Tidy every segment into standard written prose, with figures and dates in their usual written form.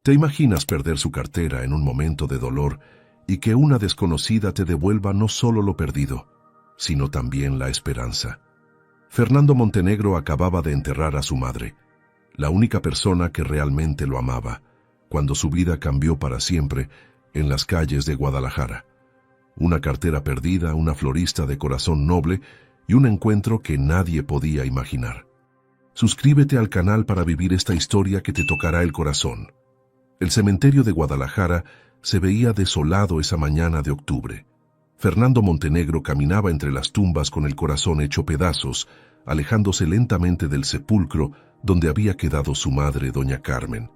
¿Te imaginas perder su cartera en un momento de dolor y que una desconocida te devuelva no solo lo perdido, sino también la esperanza? Fernando Montenegro acababa de enterrar a su madre, la única persona que realmente lo amaba, cuando su vida cambió para siempre en las calles de Guadalajara. Una cartera perdida, una florista de corazón noble y un encuentro que nadie podía imaginar. Suscríbete al canal para vivir esta historia que te tocará el corazón. El cementerio de Guadalajara se veía desolado esa mañana de octubre. Fernando Montenegro caminaba entre las tumbas con el corazón hecho pedazos, alejándose lentamente del sepulcro donde había quedado su madre, doña Carmen.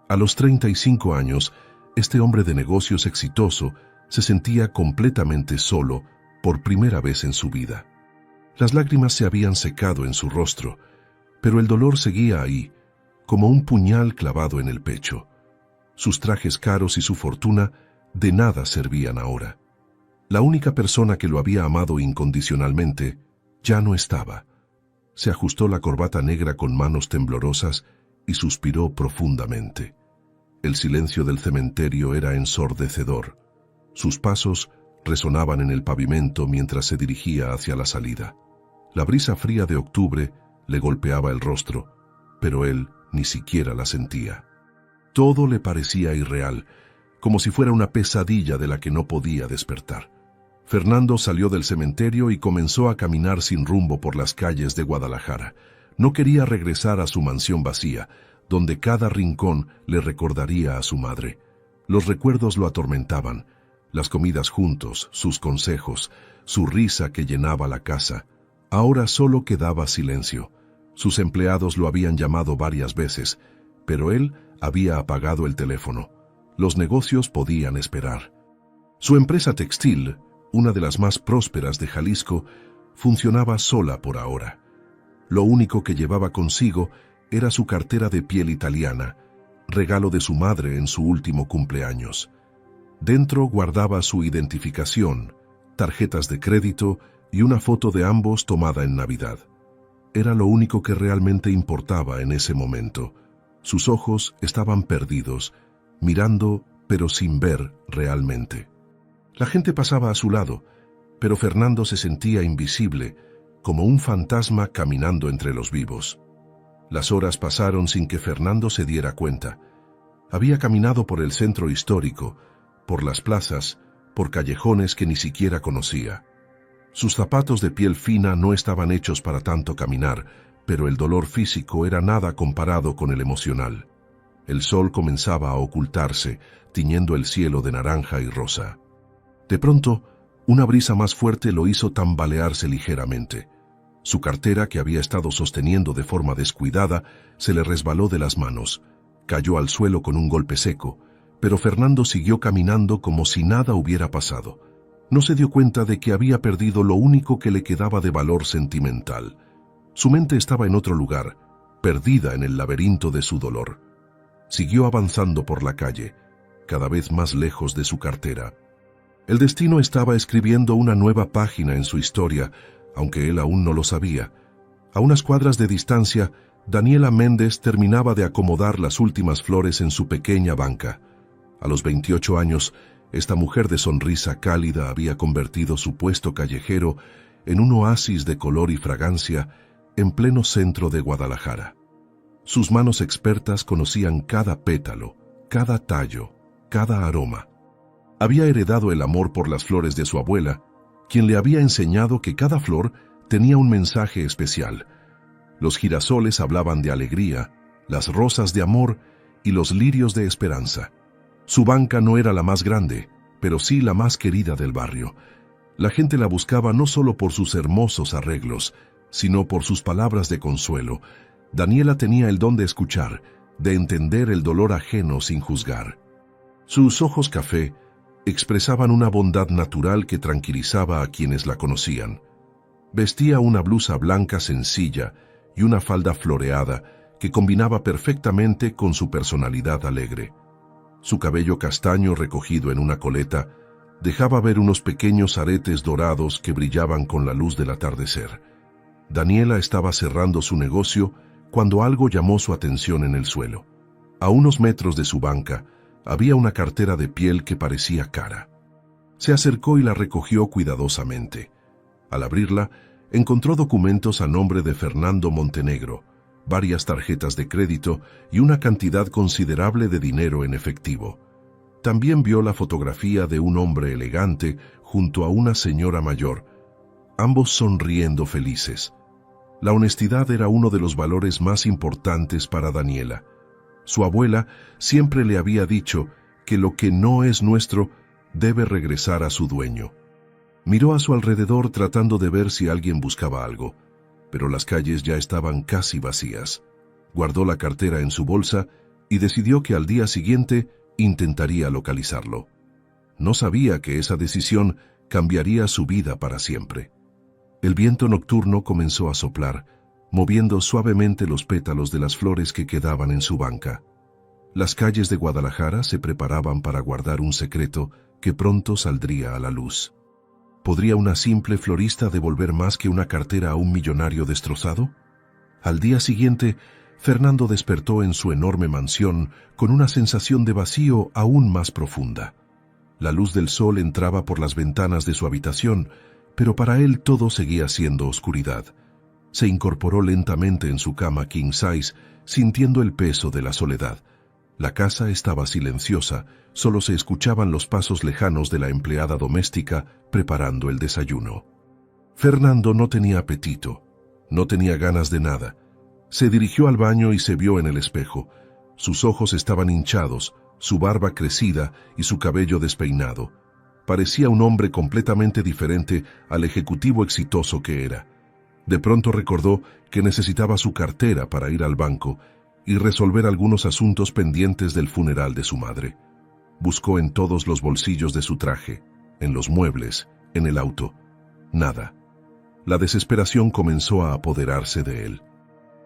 A los 35 años, este hombre de negocios exitoso se sentía completamente solo por primera vez en su vida. Las lágrimas se habían secado en su rostro, pero el dolor seguía ahí, como un puñal clavado en el pecho. Sus trajes caros y su fortuna de nada servían ahora. La única persona que lo había amado incondicionalmente ya no estaba. Se ajustó la corbata negra con manos temblorosas y suspiró profundamente. El silencio del cementerio era ensordecedor. Sus pasos resonaban en el pavimento mientras se dirigía hacia la salida. La brisa fría de octubre le golpeaba el rostro, pero él ni siquiera la sentía. Todo le parecía irreal, como si fuera una pesadilla de la que no podía despertar. Fernando salió del cementerio y comenzó a caminar sin rumbo por las calles de Guadalajara. No quería regresar a su mansión vacía, donde cada rincón le recordaría a su madre. Los recuerdos lo atormentaban, las comidas juntos, sus consejos, su risa que llenaba la casa. Ahora solo quedaba silencio. Sus empleados lo habían llamado varias veces, pero él había apagado el teléfono. Los negocios podían esperar. Su empresa textil, una de las más prósperas de Jalisco, funcionaba sola por ahora. Lo único que llevaba consigo era su cartera de piel italiana, regalo de su madre en su último cumpleaños. Dentro guardaba su identificación, tarjetas de crédito y una foto de ambos tomada en Navidad. Era lo único que realmente importaba en ese momento. Sus ojos estaban perdidos, mirando pero sin ver realmente. La gente pasaba a su lado, pero Fernando se sentía invisible, como un fantasma caminando entre los vivos. Las horas pasaron sin que Fernando se diera cuenta. Había caminado por el centro histórico, por las plazas, por callejones que ni siquiera conocía. Sus zapatos de piel fina no estaban hechos para tanto caminar, pero el dolor físico era nada comparado con el emocional. El sol comenzaba a ocultarse, tiñendo el cielo de naranja y rosa. De pronto, una brisa más fuerte lo hizo tambalearse ligeramente. Su cartera, que había estado sosteniendo de forma descuidada, se le resbaló de las manos. Cayó al suelo con un golpe seco, pero Fernando siguió caminando como si nada hubiera pasado. No se dio cuenta de que había perdido lo único que le quedaba de valor sentimental. Su mente estaba en otro lugar, perdida en el laberinto de su dolor. Siguió avanzando por la calle, cada vez más lejos de su cartera. El destino estaba escribiendo una nueva página en su historia, aunque él aún no lo sabía. A unas cuadras de distancia, Daniela Méndez terminaba de acomodar las últimas flores en su pequeña banca. A los 28 años, esta mujer de sonrisa cálida había convertido su puesto callejero en un oasis de color y fragancia en pleno centro de Guadalajara. Sus manos expertas conocían cada pétalo, cada tallo, cada aroma. Había heredado el amor por las flores de su abuela, quien le había enseñado que cada flor tenía un mensaje especial. Los girasoles hablaban de alegría, las rosas de amor y los lirios de esperanza. Su banca no era la más grande, pero sí la más querida del barrio. La gente la buscaba no solo por sus hermosos arreglos, sino por sus palabras de consuelo. Daniela tenía el don de escuchar, de entender el dolor ajeno sin juzgar. Sus ojos café expresaban una bondad natural que tranquilizaba a quienes la conocían. Vestía una blusa blanca sencilla y una falda floreada que combinaba perfectamente con su personalidad alegre. Su cabello castaño recogido en una coleta dejaba ver unos pequeños aretes dorados que brillaban con la luz del atardecer. Daniela estaba cerrando su negocio cuando algo llamó su atención en el suelo. A unos metros de su banca había una cartera de piel que parecía cara. Se acercó y la recogió cuidadosamente. Al abrirla, encontró documentos a nombre de Fernando Montenegro, varias tarjetas de crédito y una cantidad considerable de dinero en efectivo. También vio la fotografía de un hombre elegante junto a una señora mayor, ambos sonriendo felices. La honestidad era uno de los valores más importantes para Daniela. Su abuela siempre le había dicho que lo que no es nuestro debe regresar a su dueño. Miró a su alrededor tratando de ver si alguien buscaba algo, pero las calles ya estaban casi vacías. Guardó la cartera en su bolsa y decidió que al día siguiente intentaría localizarlo. No sabía que esa decisión cambiaría su vida para siempre. El viento nocturno comenzó a soplar, moviendo suavemente los pétalos de las flores que quedaban en su banca. Las calles de Guadalajara se preparaban para guardar un secreto que pronto saldría a la luz. ¿Podría una simple florista devolver más que una cartera a un millonario destrozado? Al día siguiente, Fernando despertó en su enorme mansión con una sensación de vacío aún más profunda. La luz del sol entraba por las ventanas de su habitación, pero para él todo seguía siendo oscuridad. Se incorporó lentamente en su cama king size, sintiendo el peso de la soledad. La casa estaba silenciosa, solo se escuchaban los pasos lejanos de la empleada doméstica preparando el desayuno. Fernando no tenía apetito, no tenía ganas de nada. Se dirigió al baño y se vio en el espejo. Sus ojos estaban hinchados, su barba crecida y su cabello despeinado. Parecía un hombre completamente diferente al ejecutivo exitoso que era. De pronto recordó que necesitaba su cartera para ir al banco y resolver algunos asuntos pendientes del funeral de su madre. Buscó en todos los bolsillos de su traje, en los muebles, en el auto. Nada. La desesperación comenzó a apoderarse de él.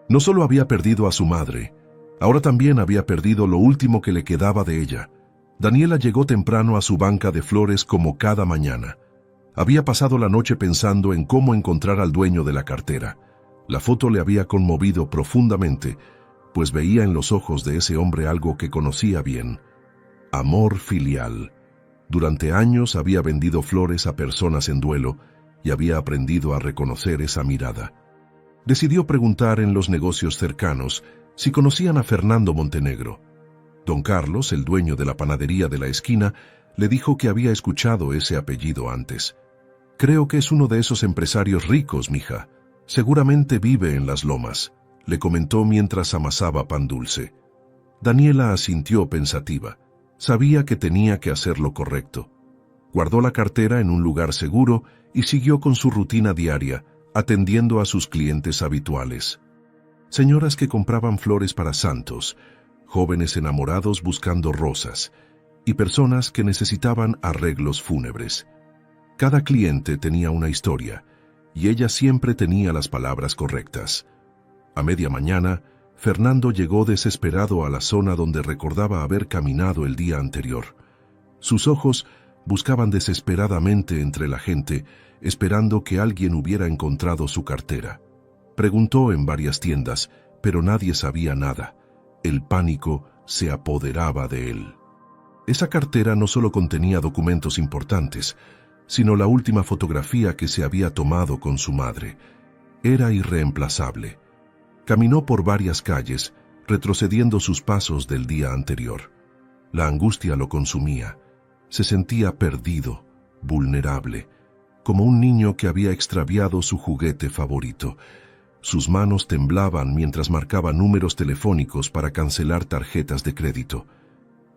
No solo había perdido a su madre, ahora también había perdido lo último que le quedaba de ella. Daniela llegó temprano a su banca de flores como cada mañana. Había pasado la noche pensando en cómo encontrar al dueño de la cartera. La foto le había conmovido profundamente, pues veía en los ojos de ese hombre algo que conocía bien: amor filial. Durante años había vendido flores a personas en duelo y había aprendido a reconocer esa mirada. Decidió preguntar en los negocios cercanos si conocían a Fernando Montenegro. Don Carlos, el dueño de la panadería de la esquina, le dijo que había escuchado ese apellido antes. «Creo que es uno de esos empresarios ricos, mija. Seguramente vive en las lomas», le comentó mientras amasaba pan dulce. Daniela asintió pensativa. Sabía que tenía que hacer lo correcto. Guardó la cartera en un lugar seguro y siguió con su rutina diaria, atendiendo a sus clientes habituales. Señoras que compraban flores para santos, jóvenes enamorados buscando rosas, y personas que necesitaban arreglos fúnebres. Cada cliente tenía una historia, y ella siempre tenía las palabras correctas. A media mañana, Fernando llegó desesperado a la zona donde recordaba haber caminado el día anterior. Sus ojos buscaban desesperadamente entre la gente, esperando que alguien hubiera encontrado su cartera. Preguntó en varias tiendas, pero nadie sabía nada. El pánico se apoderaba de él. Esa cartera no solo contenía documentos importantes, sino la última fotografía que se había tomado con su madre. Era irreemplazable. Caminó por varias calles, retrocediendo sus pasos del día anterior. La angustia lo consumía. Se sentía perdido, vulnerable, como un niño que había extraviado su juguete favorito. Sus manos temblaban mientras marcaba números telefónicos para cancelar tarjetas de crédito.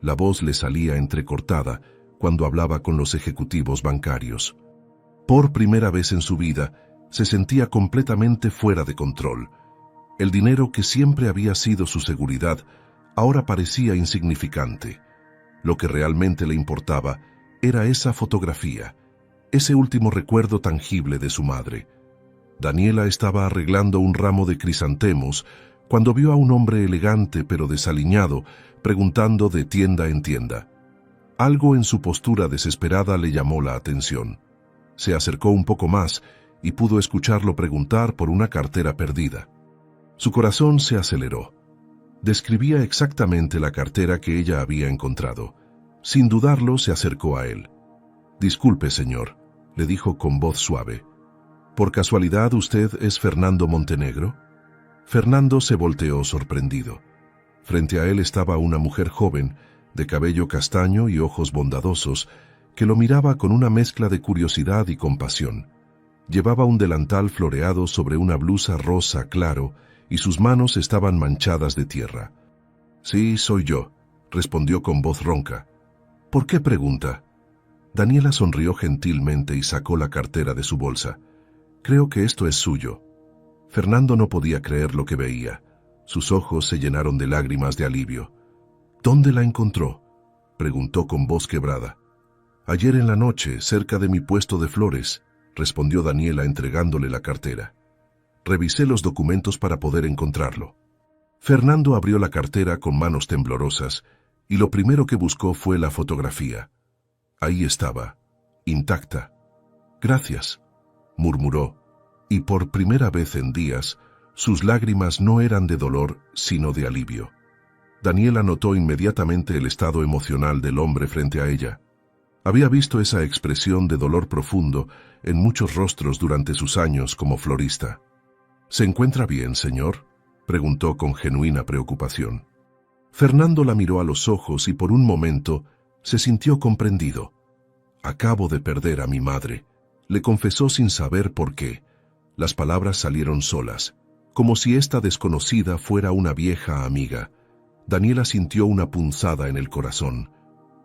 La voz le salía entrecortada cuando hablaba con los ejecutivos bancarios. Por primera vez en su vida, se sentía completamente fuera de control. El dinero que siempre había sido su seguridad, ahora parecía insignificante. Lo que realmente le importaba era esa fotografía, ese último recuerdo tangible de su madre. Daniela estaba arreglando un ramo de crisantemos cuando vio a un hombre elegante pero desaliñado preguntando de tienda en tienda. Algo en su postura desesperada le llamó la atención. Se acercó un poco más y pudo escucharlo preguntar por una cartera perdida. Su corazón se aceleró. Describía exactamente la cartera que ella había encontrado. Sin dudarlo, se acercó a él. «Disculpe, señor», le dijo con voz suave. «¿Por casualidad usted es Fernando Montenegro?» Fernando se volteó sorprendido. Frente a él estaba una mujer joven, de cabello castaño y ojos bondadosos, que lo miraba con una mezcla de curiosidad y compasión. Llevaba un delantal floreado sobre una blusa rosa claro y sus manos estaban manchadas de tierra. «Sí, soy yo», respondió con voz ronca. «¿Por qué pregunta?» Daniela sonrió gentilmente y sacó la cartera de su bolsa. «Creo que esto es suyo». Fernando no podía creer lo que veía. Sus ojos se llenaron de lágrimas de alivio. «¿Dónde la encontró?», preguntó con voz quebrada. «Ayer en la noche, cerca de mi puesto de flores», respondió Daniela entregándole la cartera. «Revisé los documentos para poder encontrarlo». Fernando abrió la cartera con manos temblorosas y lo primero que buscó fue la fotografía. Ahí estaba, intacta. «Gracias», murmuró, y por primera vez en días, sus lágrimas no eran de dolor, sino de alivio. Daniela notó inmediatamente el estado emocional del hombre frente a ella. Había visto esa expresión de dolor profundo en muchos rostros durante sus años como florista. «¿Se encuentra bien, señor?», preguntó con genuina preocupación. Fernando la miró a los ojos y por un momento se sintió comprendido. «Acabo de perder a mi madre», le confesó sin saber por qué. Las palabras salieron solas, como si esta desconocida fuera una vieja amiga. Daniela sintió una punzada en el corazón.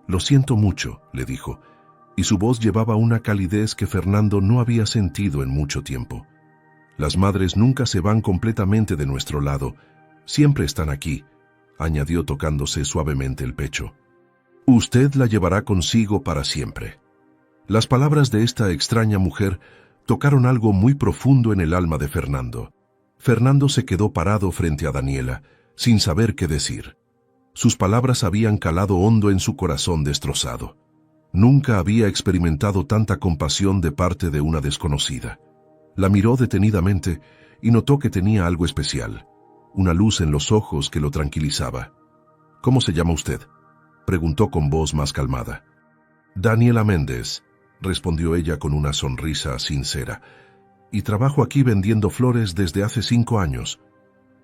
«Lo siento mucho», le dijo, y su voz llevaba una calidez que Fernando no había sentido en mucho tiempo. «Las madres nunca se van completamente de nuestro lado, siempre están aquí», añadió tocándose suavemente el pecho. «Usted la llevará consigo para siempre». Las palabras de esta extraña mujer tocaron algo muy profundo en el alma de Fernando. Fernando se quedó parado frente a Daniela, sin saber qué decir. Sus palabras habían calado hondo en su corazón destrozado. Nunca había experimentado tanta compasión de parte de una desconocida. La miró detenidamente y notó que tenía algo especial, una luz en los ojos que lo tranquilizaba. «¿Cómo se llama usted?», preguntó con voz más calmada. «Daniela Méndez», respondió ella con una sonrisa sincera, «y trabajo aquí vendiendo flores desde hace 5 años».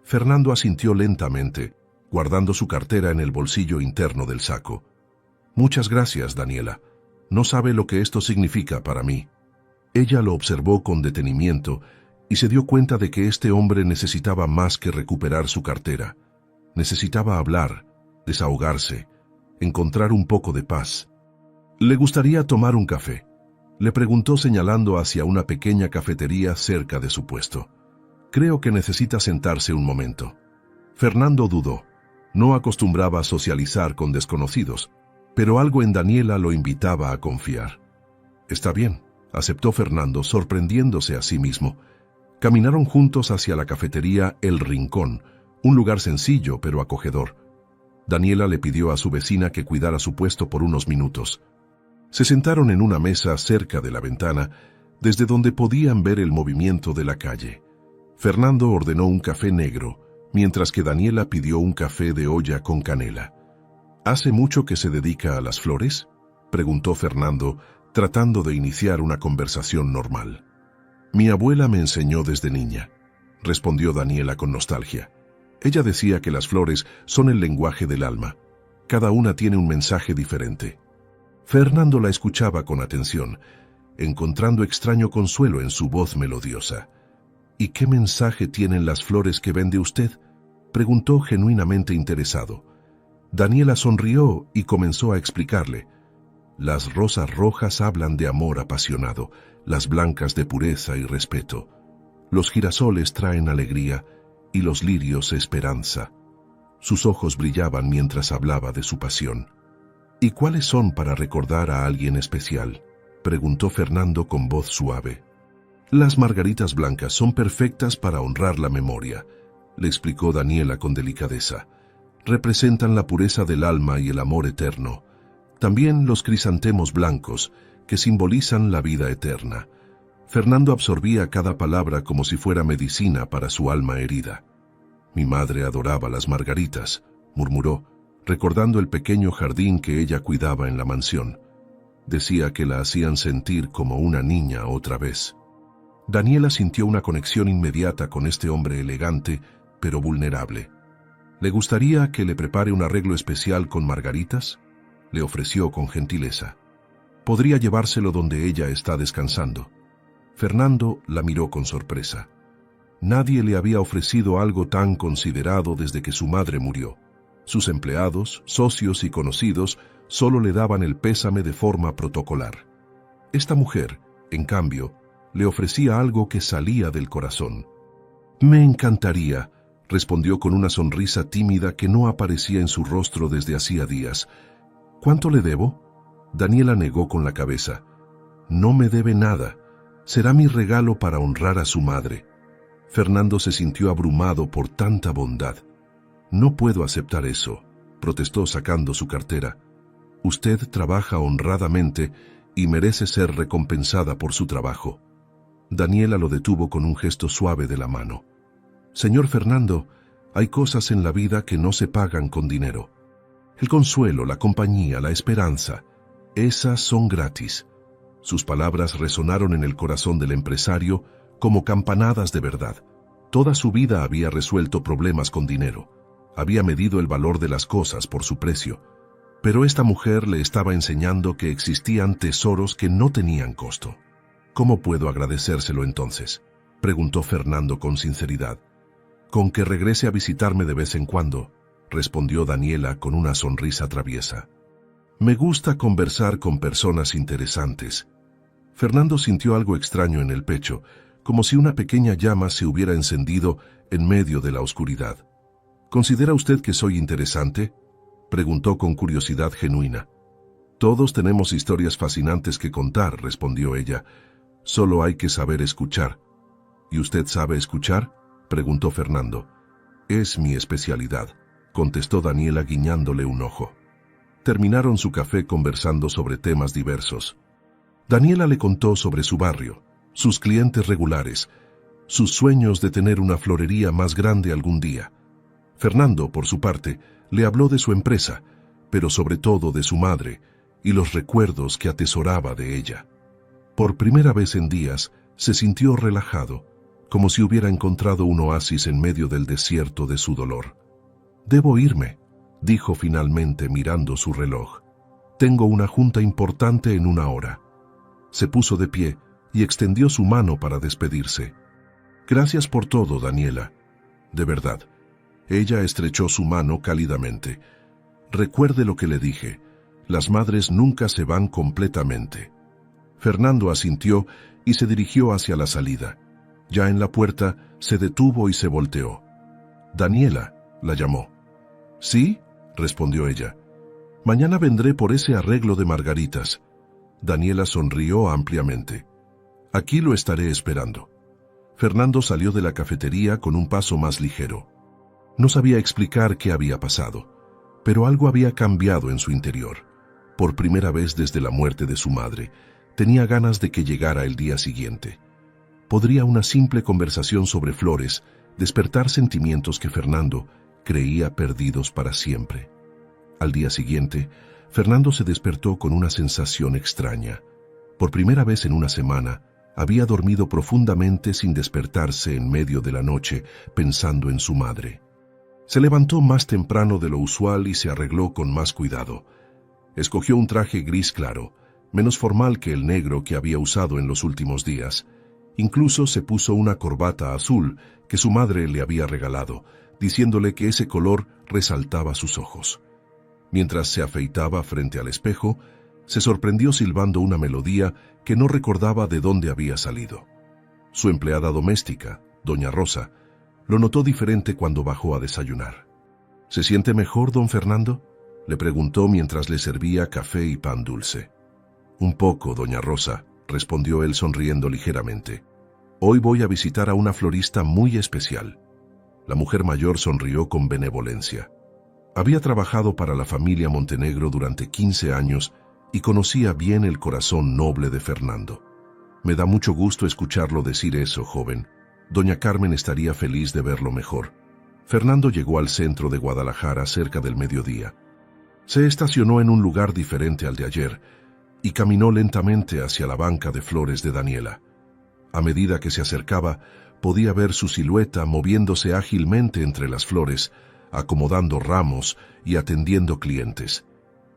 Fernando asintió lentamente, guardando su cartera en el bolsillo interno del saco. «Muchas gracias, Daniela. No sabe lo que esto significa para mí». Ella lo observó con detenimiento y se dio cuenta de que este hombre necesitaba más que recuperar su cartera. Necesitaba hablar, desahogarse, encontrar un poco de paz. «¿Le gustaría tomar un café?», le preguntó señalando hacia una pequeña cafetería cerca de su puesto. «Creo que necesita sentarse un momento». Fernando dudó. No acostumbraba a socializar con desconocidos, pero algo en Daniela lo invitaba a confiar. «Está bien», aceptó Fernando, sorprendiéndose a sí mismo. Caminaron juntos hacia la cafetería El Rincón, un lugar sencillo pero acogedor. Daniela le pidió a su vecina que cuidara su puesto por unos minutos. Se sentaron en una mesa cerca de la ventana, desde donde podían ver el movimiento de la calle. Fernando ordenó un café negro, mientras que Daniela pidió un café de olla con canela. «¿Hace mucho que se dedica a las flores?», preguntó Fernando, tratando de iniciar una conversación normal. «Mi abuela me enseñó desde niña», respondió Daniela con nostalgia. Ella decía que las flores son el lenguaje del alma. Cada una tiene un mensaje diferente. Fernando la escuchaba con atención, encontrando extraño consuelo en su voz melodiosa. «¿Y qué mensaje tienen las flores que vende usted?», preguntó genuinamente interesado. Daniela sonrió y comenzó a explicarle. «Las rosas rojas hablan de amor apasionado, las blancas de pureza y respeto. Los girasoles traen alegría y los lirios esperanza». Sus ojos brillaban mientras hablaba de su pasión. «¿Y cuáles son para recordar a alguien especial?», preguntó Fernando con voz suave. «Las margaritas blancas son perfectas para honrar la memoria», le explicó Daniela con delicadeza. «Representan la pureza del alma y el amor eterno. También los crisantemos blancos, que simbolizan la vida eterna». Fernando absorbía cada palabra como si fuera medicina para su alma herida. Mi madre adoraba las margaritas, murmuró, recordando el pequeño jardín que ella cuidaba en la mansión. Decía que la hacían sentir como una niña otra vez. Daniela sintió una conexión inmediata con este hombre elegante, pero vulnerable. ¿Le gustaría que le prepare un arreglo especial con margaritas?, le ofreció con gentileza. Podría llevárselo donde ella está descansando. Fernando la miró con sorpresa. Nadie le había ofrecido algo tan considerado desde que su madre murió. Sus empleados, socios y conocidos solo le daban el pésame de forma protocolar. Esta mujer, en cambio, le ofrecía algo que salía del corazón. «Me encantaría», respondió con una sonrisa tímida que no aparecía en su rostro desde hacía días. «¿Cuánto le debo?». Daniela negó con la cabeza. «No me debe nada. Será mi regalo para honrar a su madre». Fernando se sintió abrumado por tanta bondad. «No puedo aceptar eso», protestó sacando su cartera. «Usted trabaja honradamente y merece ser recompensada por su trabajo». Daniela lo detuvo con un gesto suave de la mano. «Señor Fernando, hay cosas en la vida que no se pagan con dinero. El consuelo, la compañía, la esperanza, esas son gratis». Sus palabras resonaron en el corazón del empresario como campanadas de verdad. Toda su vida había resuelto problemas con dinero. Había medido el valor de las cosas por su precio. Pero esta mujer le estaba enseñando que existían tesoros que no tenían costo. «¿Cómo puedo agradecérselo entonces?», preguntó Fernando con sinceridad. «Con que regrese a visitarme de vez en cuando», respondió Daniela con una sonrisa traviesa. «Me gusta conversar con personas interesantes». Fernando sintió algo extraño en el pecho, como si una pequeña llama se hubiera encendido en medio de la oscuridad. «¿Considera usted que soy interesante?», preguntó con curiosidad genuina. «Todos tenemos historias fascinantes que contar», respondió ella. «Solo hay que saber escuchar». «¿Y usted sabe escuchar?», preguntó Fernando. «Es mi especialidad», contestó Daniela guiñándole un ojo. Terminaron su café conversando sobre temas diversos. Daniela le contó sobre su barrio, sus clientes regulares, sus sueños de tener una florería más grande algún día. Fernando, por su parte, le habló de su empresa, pero sobre todo de su madre y los recuerdos que atesoraba de ella. Por primera vez en días, se sintió relajado, como si hubiera encontrado un oasis en medio del desierto de su dolor. «Debo irme», dijo finalmente mirando su reloj. «Tengo una junta importante en 1 hora». Se puso de pie y extendió su mano para despedirse. «Gracias por todo, Daniela. De verdad». Ella estrechó su mano cálidamente. «Recuerde lo que le dije. Las madres nunca se van completamente». Fernando asintió y se dirigió hacia la salida. Ya en la puerta, se detuvo y se volteó. «Daniela», la llamó. «¿Sí?», respondió ella. «Mañana vendré por ese arreglo de margaritas». Daniela sonrió ampliamente. «Aquí lo estaré esperando». Fernando salió de la cafetería con un paso más ligero. No sabía explicar qué había pasado, pero algo había cambiado en su interior. Por primera vez desde la muerte de su madre, tenía ganas de que llegara el día siguiente. Podría una simple conversación sobre flores despertar sentimientos que Fernando creía perdidos para siempre. Al día siguiente, Fernando se despertó con una sensación extraña. Por primera vez en una semana, había dormido profundamente sin despertarse en medio de la noche pensando en su madre. Se levantó más temprano de lo usual y se arregló con más cuidado. Escogió un traje gris claro, menos formal que el negro que había usado en los últimos días. Incluso se puso una corbata azul que su madre le había regalado, diciéndole que ese color resaltaba sus ojos. Mientras se afeitaba frente al espejo, se sorprendió silbando una melodía que no recordaba de dónde había salido. Su empleada doméstica, doña Rosa, lo notó diferente cuando bajó a desayunar. «¿Se siente mejor, don Fernando?», le preguntó mientras le servía café y pan dulce. «Un poco, doña Rosa», respondió él sonriendo ligeramente. «Hoy voy a visitar a una florista muy especial». La mujer mayor sonrió con benevolencia. Había trabajado para la familia Montenegro durante 15 años y conocía bien el corazón noble de Fernando. «Me da mucho gusto escucharlo decir eso, joven. Doña Carmen estaría feliz de verlo mejor». Fernando llegó al centro de Guadalajara cerca del mediodía. Se estacionó en un lugar diferente al de ayer y caminó lentamente hacia la banca de flores de Daniela. A medida que se acercaba, podía ver su silueta moviéndose ágilmente entre las flores, acomodando ramos y atendiendo clientes.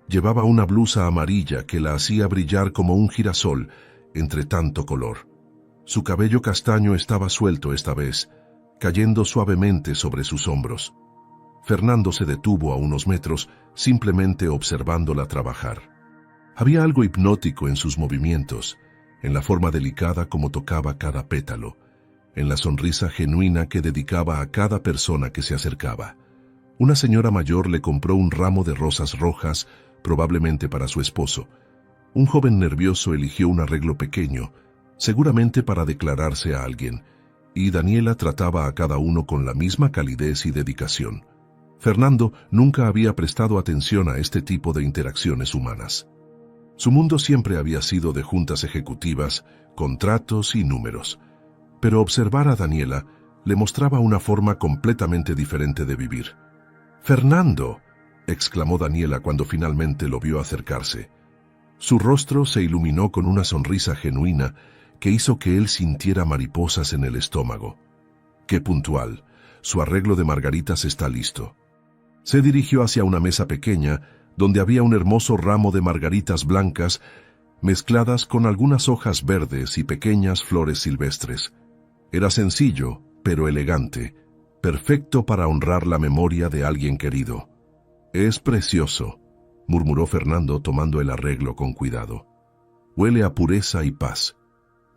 Llevaba una blusa amarilla que la hacía brillar como un girasol entre tanto color. Su cabello castaño estaba suelto esta vez, cayendo suavemente sobre sus hombros. Fernando se detuvo a unos metros, simplemente observándola trabajar. Había algo hipnótico en sus movimientos, en la forma delicada como tocaba cada pétalo, en la sonrisa genuina que dedicaba a cada persona que se acercaba. Una señora mayor le compró un ramo de rosas rojas, probablemente para su esposo. Un joven nervioso eligió un arreglo pequeño, seguramente para declararse a alguien, y Daniela trataba a cada uno con la misma calidez y dedicación. Fernando nunca había prestado atención a este tipo de interacciones humanas. Su mundo siempre había sido de juntas ejecutivas, contratos y números. Pero observar a Daniela le mostraba una forma completamente diferente de vivir. «¡Fernando!», exclamó Daniela cuando finalmente lo vio acercarse. Su rostro se iluminó con una sonrisa genuina que hizo que él sintiera mariposas en el estómago. «¡Qué puntual! Su arreglo de margaritas está listo». Se dirigió hacia una mesa pequeña donde había un hermoso ramo de margaritas blancas mezcladas con algunas hojas verdes y pequeñas flores silvestres. Era sencillo, pero elegante, perfecto para honrar la memoria de alguien querido. «Es precioso», murmuró Fernando tomando el arreglo con cuidado. «Huele a pureza y paz».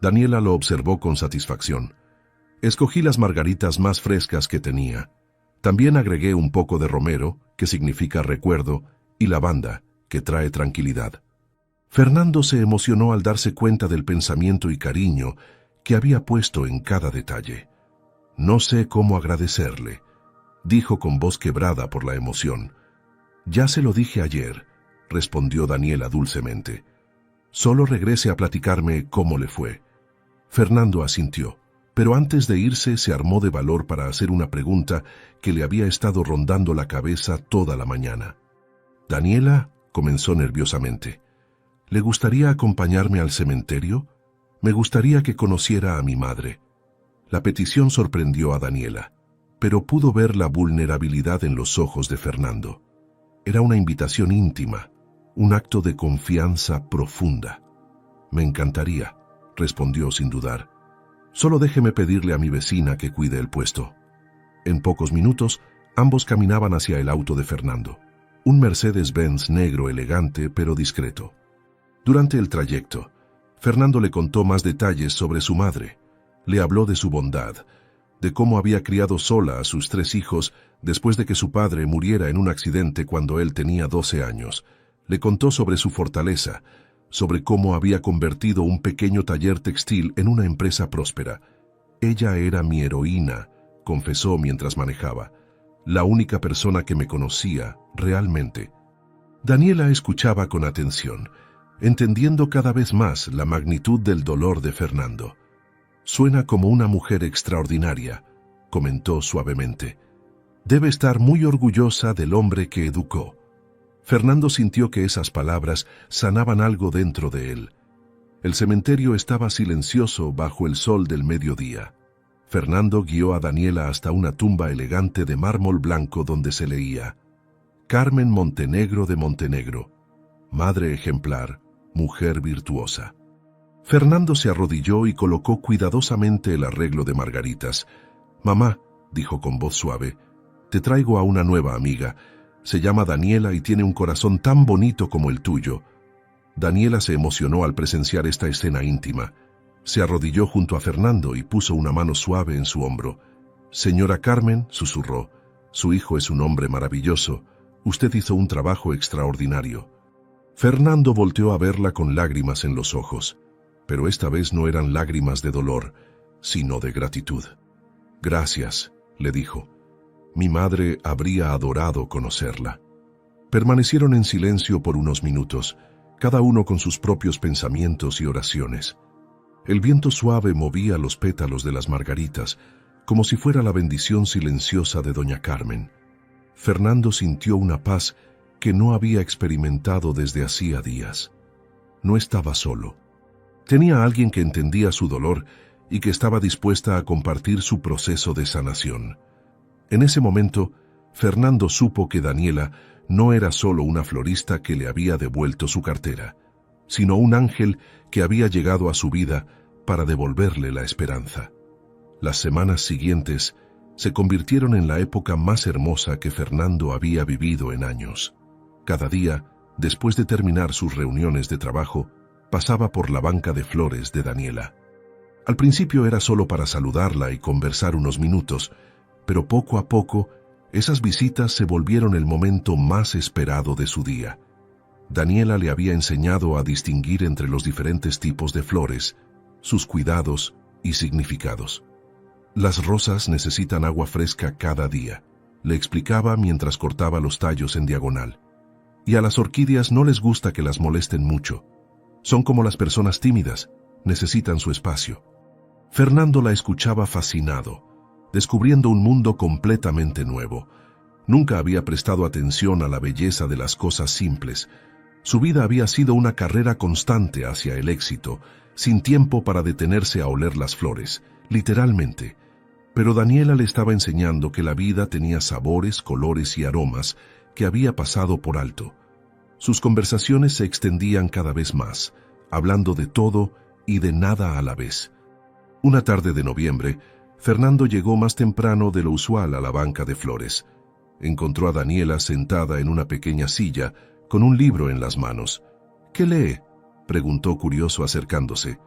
Daniela lo observó con satisfacción. «Escogí las margaritas más frescas que tenía. También agregué un poco de romero, que significa recuerdo, y lavanda, que trae tranquilidad». Fernando se emocionó al darse cuenta del pensamiento y cariño que había puesto en cada detalle. «No sé cómo agradecerle», dijo con voz quebrada por la emoción. «Ya se lo dije ayer», respondió Daniela dulcemente. «Solo regrese a platicarme cómo le fue». Fernando asintió, pero antes de irse se armó de valor para hacer una pregunta que le había estado rondando la cabeza toda la mañana. «Daniela», comenzó nerviosamente, «¿le gustaría acompañarme al cementerio? Me gustaría que conociera a mi madre». La petición sorprendió a Daniela, pero pudo ver la vulnerabilidad en los ojos de Fernando. Era una invitación íntima, un acto de confianza profunda. «Me encantaría», respondió sin dudar. «Solo déjeme pedirle a mi vecina que cuide el puesto». En pocos minutos, ambos caminaban hacia el auto de Fernando, un Mercedes-Benz negro elegante pero discreto. Durante el trayecto, Fernando le contó más detalles sobre su madre. Le habló de su bondad, de cómo había criado sola a sus 3 hijos después de que su padre muriera en un accidente cuando él tenía 12 años. Le contó sobre su fortaleza, sobre cómo había convertido un pequeño taller textil en una empresa próspera. «Ella era mi heroína», confesó mientras manejaba, «la única persona que me conocía realmente». Daniela escuchaba con atención, entendiendo cada vez más la magnitud del dolor de Fernando. «Suena como una mujer extraordinaria», comentó suavemente. «Debe estar muy orgullosa del hombre que educó». Fernando sintió que esas palabras sanaban algo dentro de él. El cementerio estaba silencioso bajo el sol del mediodía. Fernando guió a Daniela hasta una tumba elegante de mármol blanco donde se leía: «Carmen Montenegro de Montenegro, madre ejemplar, mujer virtuosa». Fernando se arrodilló y colocó cuidadosamente el arreglo de margaritas. «Mamá», dijo con voz suave, «te traigo a una nueva amiga. Se llama Daniela y tiene un corazón tan bonito como el tuyo». Daniela se emocionó al presenciar esta escena íntima. Se arrodilló junto a Fernando y puso una mano suave en su hombro. «Señora Carmen», susurró, «su hijo es un hombre maravilloso. Usted hizo un trabajo extraordinario». Fernando volteó a verla con lágrimas en los ojos, pero esta vez no eran lágrimas de dolor, sino de gratitud. «Gracias», le dijo. «Mi madre habría adorado conocerla». Permanecieron en silencio por unos minutos, cada uno con sus propios pensamientos y oraciones. El viento suave movía los pétalos de las margaritas, como si fuera la bendición silenciosa de doña Carmen. Fernando sintió una paz que no había experimentado desde hacía días. No estaba solo. Tenía a alguien que entendía su dolor y que estaba dispuesta a compartir su proceso de sanación. En ese momento, Fernando supo que Daniela no era solo una florista que le había devuelto su cartera, sino un ángel que había llegado a su vida para devolverle la esperanza. Las semanas siguientes se convirtieron en la época más hermosa que Fernando había vivido en años. Cada día, después de terminar sus reuniones de trabajo, pasaba por la banca de flores de Daniela. Al principio era solo para saludarla y conversar unos minutos, pero poco a poco, esas visitas se volvieron el momento más esperado de su día. Daniela le había enseñado a distinguir entre los diferentes tipos de flores, sus cuidados y significados. Las rosas necesitan agua fresca cada día, le explicaba mientras cortaba los tallos en diagonal. Y a las orquídeas no les gusta que las molesten mucho. Son como las personas tímidas, necesitan su espacio. Fernando la escuchaba fascinado, descubriendo un mundo completamente nuevo. Nunca había prestado atención a la belleza de las cosas simples. Su vida había sido una carrera constante hacia el éxito, sin tiempo para detenerse a oler las flores, literalmente. Pero Daniela le estaba enseñando que la vida tenía sabores, colores y aromas que había pasado por alto. Sus conversaciones se extendían cada vez más, hablando de todo y de nada a la vez. Una tarde de noviembre, Fernando llegó más temprano de lo usual a la banca de flores. Encontró a Daniela sentada en una pequeña silla, con un libro en las manos. ¿Qué lee?, preguntó curioso acercándose.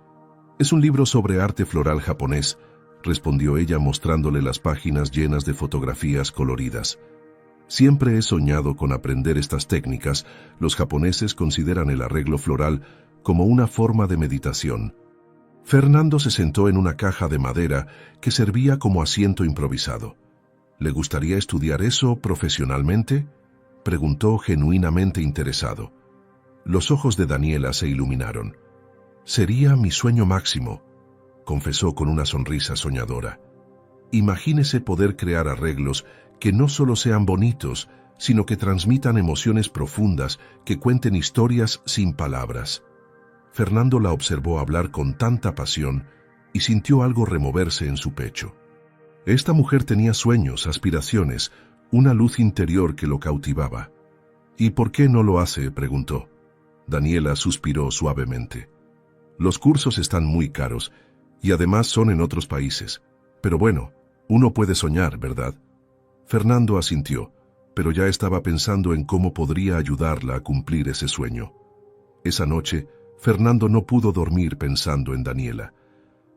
Es un libro sobre arte floral japonés, respondió ella mostrándole las páginas llenas de fotografías coloridas. Siempre he soñado con aprender estas técnicas. Los japoneses consideran el arreglo floral como una forma de meditación. Fernando se sentó en una caja de madera que servía como asiento improvisado. ¿Le gustaría estudiar eso profesionalmente?, preguntó genuinamente interesado. Los ojos de Daniela se iluminaron. Sería mi sueño máximo, confesó con una sonrisa soñadora. Imagínese poder crear arreglos que no solo sean bonitos, sino que transmitan emociones profundas, que cuenten historias sin palabras. Fernando la observó hablar con tanta pasión y sintió algo removerse en su pecho. Esta mujer tenía sueños, aspiraciones, una luz interior que lo cautivaba. ¿Y por qué no lo hace?, preguntó. Daniela suspiró suavemente. Los cursos están muy caros y además son en otros países. Pero bueno, uno puede soñar, ¿verdad? Fernando asintió, pero ya estaba pensando en cómo podría ayudarla a cumplir ese sueño. Esa noche, Fernando no pudo dormir pensando en Daniela.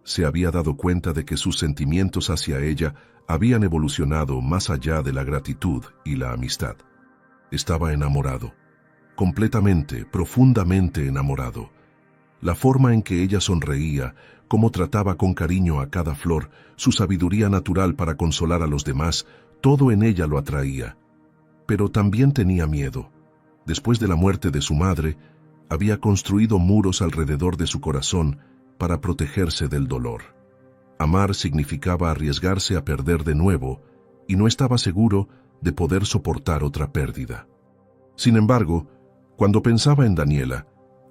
Se había dado cuenta de que sus sentimientos hacia ella habían evolucionado más allá de la gratitud y la amistad. Estaba enamorado, completamente, profundamente enamorado. La forma en que ella sonreía, cómo trataba con cariño a cada flor, su sabiduría natural para consolar a los demás, todo en ella lo atraía. Pero también tenía miedo. Después de la muerte de su madre, había construido muros alrededor de su corazón para protegerse del dolor. Amar significaba arriesgarse a perder de nuevo, y no estaba seguro de poder soportar otra pérdida. Sin embargo, cuando pensaba en Daniela,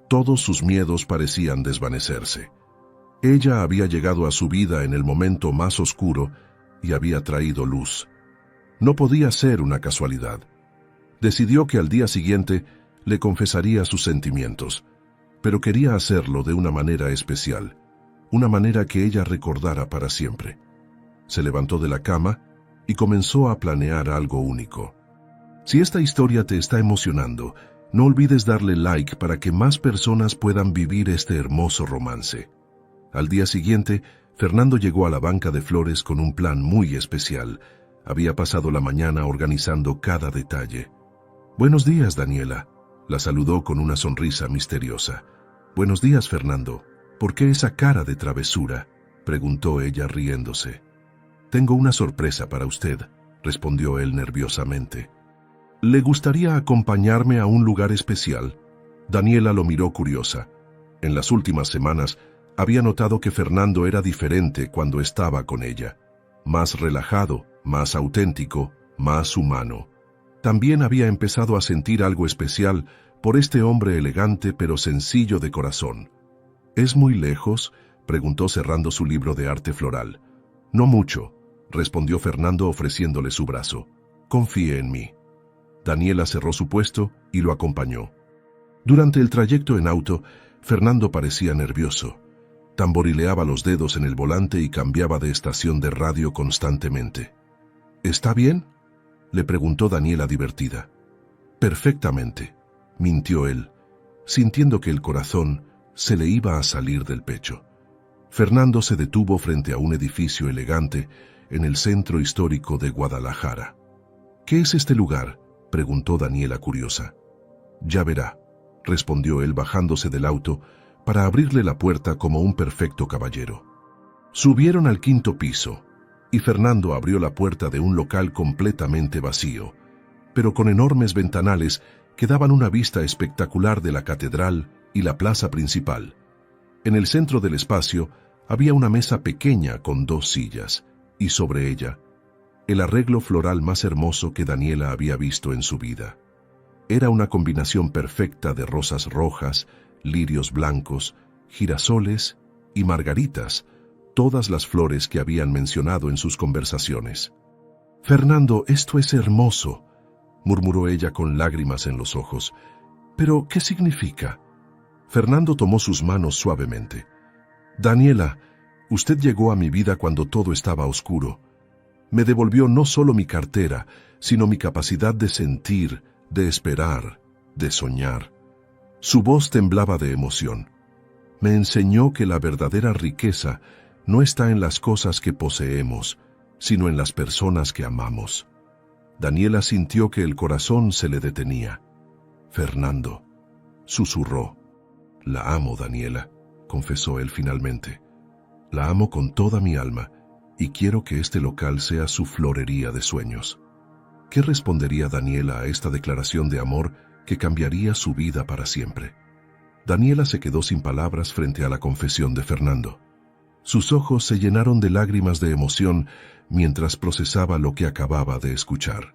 todos sus miedos parecían desvanecerse. Ella había llegado a su vida en el momento más oscuro y había traído luz. No podía ser una casualidad. Decidió que al día siguiente le confesaría sus sentimientos, pero quería hacerlo de una manera especial, una manera que ella recordara para siempre. Se levantó de la cama y comenzó a planear algo único. Si esta historia te está emocionando, no olvides darle like para que más personas puedan vivir este hermoso romance. Al día siguiente, Fernando llegó a la banca de flores con un plan muy especial. Había pasado la mañana organizando cada detalle. «Buenos días, Daniela», la saludó con una sonrisa misteriosa. «Buenos días, Fernando. ¿Por qué esa cara de travesura?», preguntó ella riéndose. «Tengo una sorpresa para usted», respondió él nerviosamente. «¿Le gustaría acompañarme a un lugar especial?». Daniela lo miró curiosa. En las últimas semanas había notado que Fernando era diferente cuando estaba con ella. más relajado, más auténtico, más humano. También había empezado a sentir algo especial por este hombre elegante pero sencillo de corazón. ¿Es muy lejos?, preguntó cerrando su libro de arte floral. No mucho, respondió Fernando ofreciéndole su brazo. Confíe en mí. Daniela cerró su puesto y lo acompañó. Durante el trayecto en auto, Fernando parecía nervioso. Tamborileaba los dedos en el volante y cambiaba de estación de radio constantemente. ¿Está bien?, le preguntó Daniela divertida. Perfectamente, mintió él, sintiendo que el corazón se le iba a salir del pecho. Fernando se detuvo frente a un edificio elegante en el centro histórico de Guadalajara. ¿Qué es este lugar?, preguntó Daniela curiosa. Ya verá, respondió él bajándose del auto para abrirle la puerta como un perfecto caballero. Subieron al 5º piso y Fernando abrió la puerta de un local completamente vacío, pero con enormes ventanales que daban una vista espectacular de la catedral y la plaza principal. En el centro del espacio había una mesa pequeña con 2 sillas, y sobre ella, el arreglo floral más hermoso que Daniela había visto en su vida. Era una combinación perfecta de rosas rojas, lirios blancos, girasoles y margaritas, todas las flores que habían mencionado en sus conversaciones. «Fernando, esto es hermoso», murmuró ella con lágrimas en los ojos. «¿Pero qué significa?» Fernando tomó sus manos suavemente. «Daniela, usted llegó a mi vida cuando todo estaba oscuro. Me devolvió no solo mi cartera, sino mi capacidad de sentir, de esperar, de soñar». Su voz temblaba de emoción. «Me enseñó que la verdadera riqueza no está en las cosas que poseemos, sino en las personas que amamos». Daniela sintió que el corazón se le detenía. «Fernando», susurró. «La amo, Daniela», confesó él finalmente. «La amo con toda mi alma y quiero que este local sea su florería de sueños». ¿Qué respondería Daniela a esta declaración de amor que cambiaría su vida para siempre? Daniela se quedó sin palabras frente a la confesión de Fernando. Sus ojos se llenaron de lágrimas de emoción mientras procesaba lo que acababa de escuchar.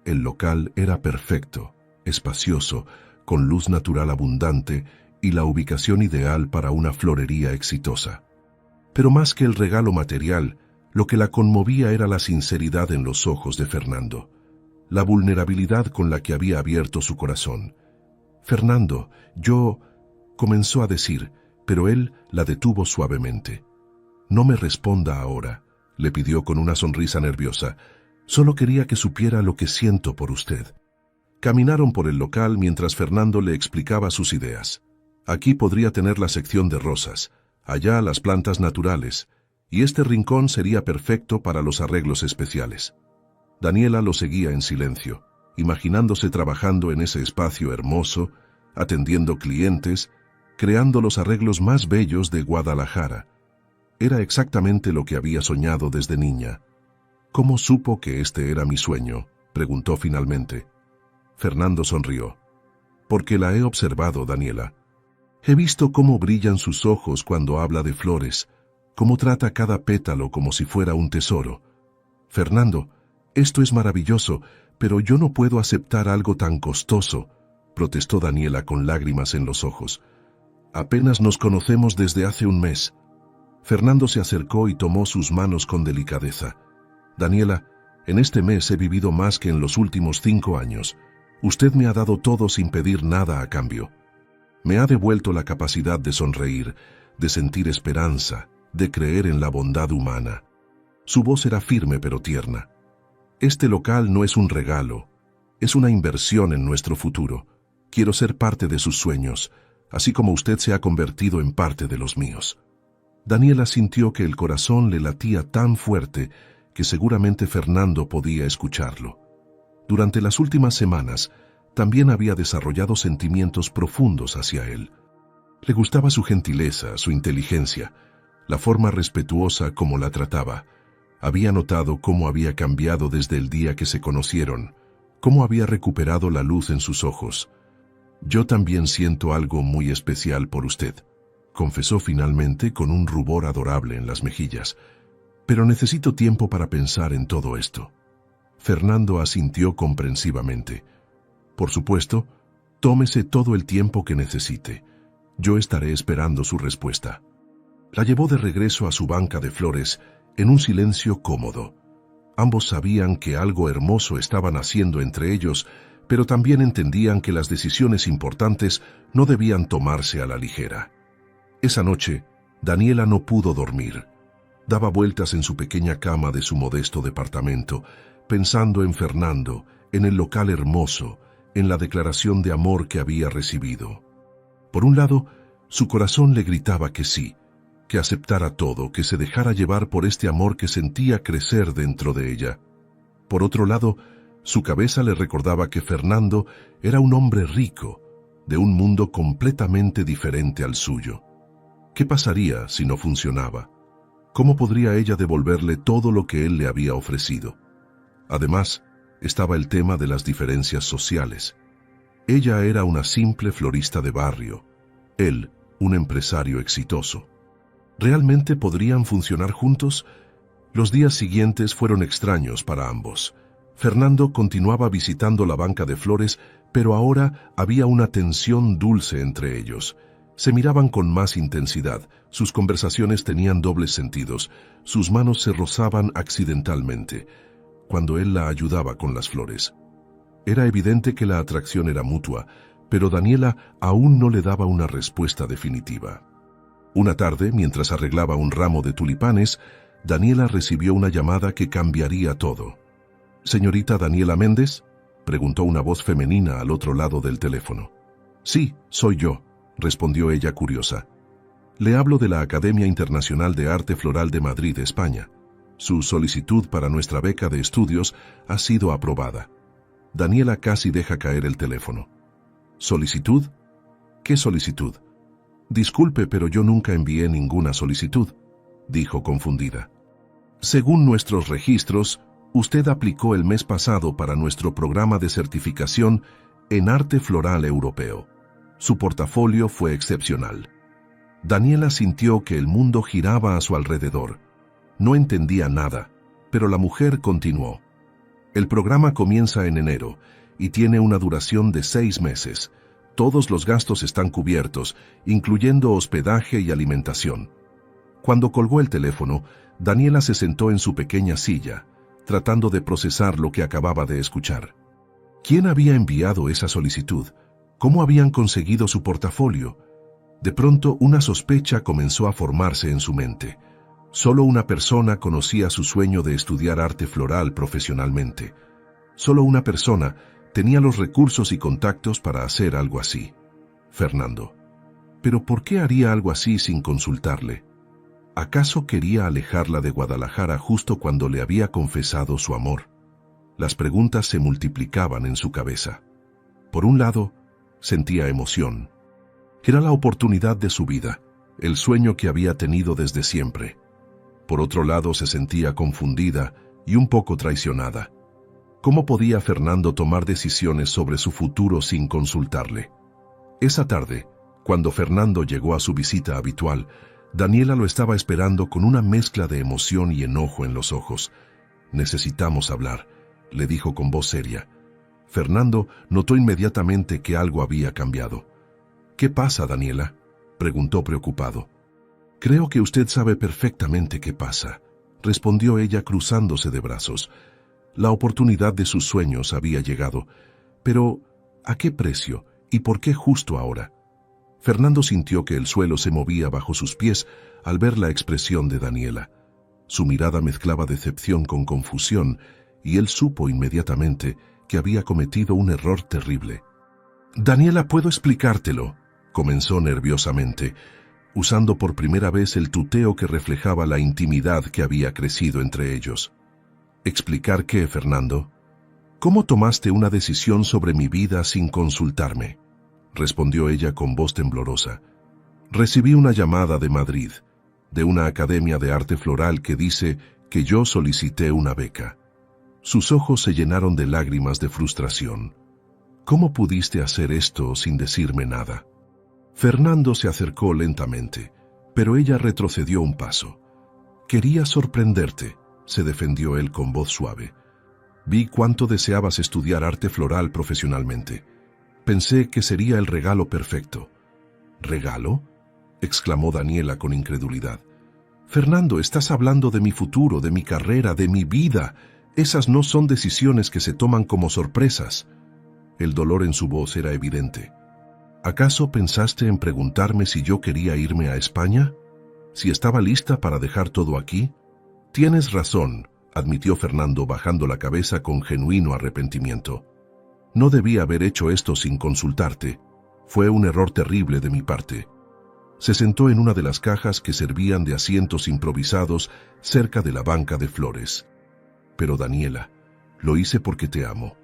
El local era perfecto, espacioso, con luz natural abundante y la ubicación ideal para una florería exitosa. Pero más que el regalo material, lo que la conmovía era la sinceridad en los ojos de Fernando, la vulnerabilidad con la que había abierto su corazón. «Fernando, yo…», comenzó a decir, pero él la detuvo suavemente. «No me responda ahora», le pidió con una sonrisa nerviosa. «Solo quería que supiera lo que siento por usted». Caminaron por el local mientras Fernando le explicaba sus ideas. Aquí podría tener la sección de rosas, allá las plantas naturales, y este rincón sería perfecto para los arreglos especiales. Daniela lo seguía en silencio, imaginándose trabajando en ese espacio hermoso, atendiendo clientes, creando los arreglos más bellos de Guadalajara. Era exactamente lo que había soñado desde niña. «¿Cómo supo que este era mi sueño?», preguntó finalmente. Fernando sonrió. «Porque la he observado, Daniela. He visto cómo brillan sus ojos cuando habla de flores, cómo trata cada pétalo como si fuera un tesoro. Fernando, esto es maravilloso, pero yo no puedo aceptar algo tan costoso», protestó Daniela con lágrimas en los ojos. «Apenas nos conocemos desde hace un mes». Fernando se acercó y tomó sus manos con delicadeza. «Daniela, en este mes he vivido más que en los últimos 5 años. Usted me ha dado todo sin pedir nada a cambio. Me ha devuelto la capacidad de sonreír, de sentir esperanza, de creer en la bondad humana». Su voz era firme pero tierna. «Este local no es un regalo, es una inversión en nuestro futuro. Quiero ser parte de sus sueños, así como usted se ha convertido en parte de los míos». Daniela sintió que el corazón le latía tan fuerte que seguramente Fernando podía escucharlo. Durante las últimas semanas, también había desarrollado sentimientos profundos hacia él. Le gustaba su gentileza, su inteligencia, la forma respetuosa como la trataba. Había notado cómo había cambiado desde el día que se conocieron, cómo había recuperado la luz en sus ojos. «Yo también siento algo muy especial por usted», confesó finalmente con un rubor adorable en las mejillas. Pero necesito tiempo para pensar en todo esto. Fernando asintió comprensivamente. Por supuesto, tómese todo el tiempo que necesite. Yo estaré esperando su respuesta. La llevó de regreso a su banca de flores en un silencio cómodo. Ambos sabían que algo hermoso estaban haciendo entre ellos, pero también entendían que las decisiones importantes no debían tomarse a la ligera. Esa noche, Daniela no pudo dormir. Daba vueltas en su pequeña cama de su modesto departamento, pensando en Fernando, en el local hermoso, en la declaración de amor que había recibido. Por un lado, su corazón le gritaba que sí, que aceptara todo, que se dejara llevar por este amor que sentía crecer dentro de ella. Por otro lado, su cabeza le recordaba que Fernando era un hombre rico, de un mundo completamente diferente al suyo. ¿Qué pasaría si no funcionaba? ¿Cómo podría ella devolverle todo lo que él le había ofrecido? Además, estaba el tema de las diferencias sociales. Ella era una simple florista de barrio, él, un empresario exitoso. ¿Realmente podrían funcionar juntos? Los días siguientes fueron extraños para ambos. Fernando continuaba visitando la banca de flores, pero ahora había una tensión dulce entre ellos. Se miraban con más intensidad, sus conversaciones tenían dobles sentidos, sus manos se rozaban accidentalmente, cuando él la ayudaba con las flores. Era evidente que la atracción era mutua, pero Daniela aún no le daba una respuesta definitiva. Una tarde, mientras arreglaba un ramo de tulipanes, Daniela recibió una llamada que cambiaría todo. «¿Señorita Daniela Méndez?», preguntó una voz femenina al otro lado del teléfono. «Sí, soy yo», respondió ella curiosa. «Le hablo de la Academia Internacional de Arte Floral de Madrid, España. Su solicitud para nuestra beca de estudios ha sido aprobada». Daniela casi deja caer el teléfono. «¿Solicitud? ¿Qué solicitud?» «Disculpe, pero yo nunca envié ninguna solicitud», dijo confundida. «Según nuestros registros, usted aplicó el mes pasado para nuestro programa de certificación en arte floral europeo. Su portafolio fue excepcional». Daniela sintió que el mundo giraba a su alrededor. No entendía nada, pero la mujer continuó. «El programa comienza en enero y tiene una duración de 6 meses. Todos los gastos están cubiertos, incluyendo hospedaje y alimentación». Cuando colgó el teléfono, Daniela se sentó en su pequeña silla, tratando de procesar lo que acababa de escuchar. ¿Quién había enviado esa solicitud? ¿Cómo habían conseguido su portafolio? De pronto, una sospecha comenzó a formarse en su mente. Solo una persona conocía su sueño de estudiar arte floral profesionalmente. Solo una persona tenía los recursos y contactos para hacer algo así: Fernando. ¿Pero por qué haría algo así sin consultarle? ¿Acaso quería alejarla de Guadalajara justo cuando le había confesado su amor? Las preguntas se multiplicaban en su cabeza. Por un lado, sentía emoción. Era la oportunidad de su vida, el sueño que había tenido desde siempre. Por otro lado, se sentía confundida y un poco traicionada. ¿Cómo podía Fernando tomar decisiones sobre su futuro sin consultarle? Esa tarde, cuando Fernando llegó a su visita habitual, Daniela lo estaba esperando con una mezcla de emoción y enojo en los ojos. «Necesitamos hablar», le dijo con voz seria. Fernando notó inmediatamente que algo había cambiado. «¿Qué pasa, Daniela?», preguntó preocupado. «Creo que usted sabe perfectamente qué pasa», respondió ella cruzándose de brazos. La oportunidad de sus sueños había llegado. Pero, ¿a qué precio? ¿Y por qué justo ahora? Fernando sintió que el suelo se movía bajo sus pies al ver la expresión de Daniela. Su mirada mezclaba decepción con confusión, y él supo inmediatamente que había cometido un error terrible. «Daniela, ¿puedo explicártelo?», comenzó nerviosamente, usando por primera vez el tuteo que reflejaba la intimidad que había crecido entre ellos. «¿Explicar qué, Fernando? ¿Cómo tomaste una decisión sobre mi vida sin consultarme?», respondió ella con voz temblorosa. «Recibí una llamada de Madrid, de una academia de arte floral que dice que yo solicité una beca». Sus ojos se llenaron de lágrimas de frustración. «¿Cómo pudiste hacer esto sin decirme nada?». Fernando se acercó lentamente, pero ella retrocedió un paso. Quería sorprenderte, se defendió él con voz suave. Vi cuánto deseabas estudiar arte floral profesionalmente. Pensé que sería el regalo perfecto. ¿Regalo?, exclamó Daniela con incredulidad. Fernando, estás hablando de mi futuro, de mi carrera, de mi vida. Esas no son decisiones que se toman como sorpresas. El dolor en su voz era evidente. ¿Acaso pensaste en preguntarme si yo quería irme a España? ¿Si estaba lista para dejar todo aquí? Tienes razón, admitió Fernando bajando la cabeza con genuino arrepentimiento. No debía haber hecho esto sin consultarte. Fue un error terrible de mi parte. Se sentó en una de las cajas que servían de asientos improvisados cerca de la banca de flores. Pero Daniela, lo hice porque te amo.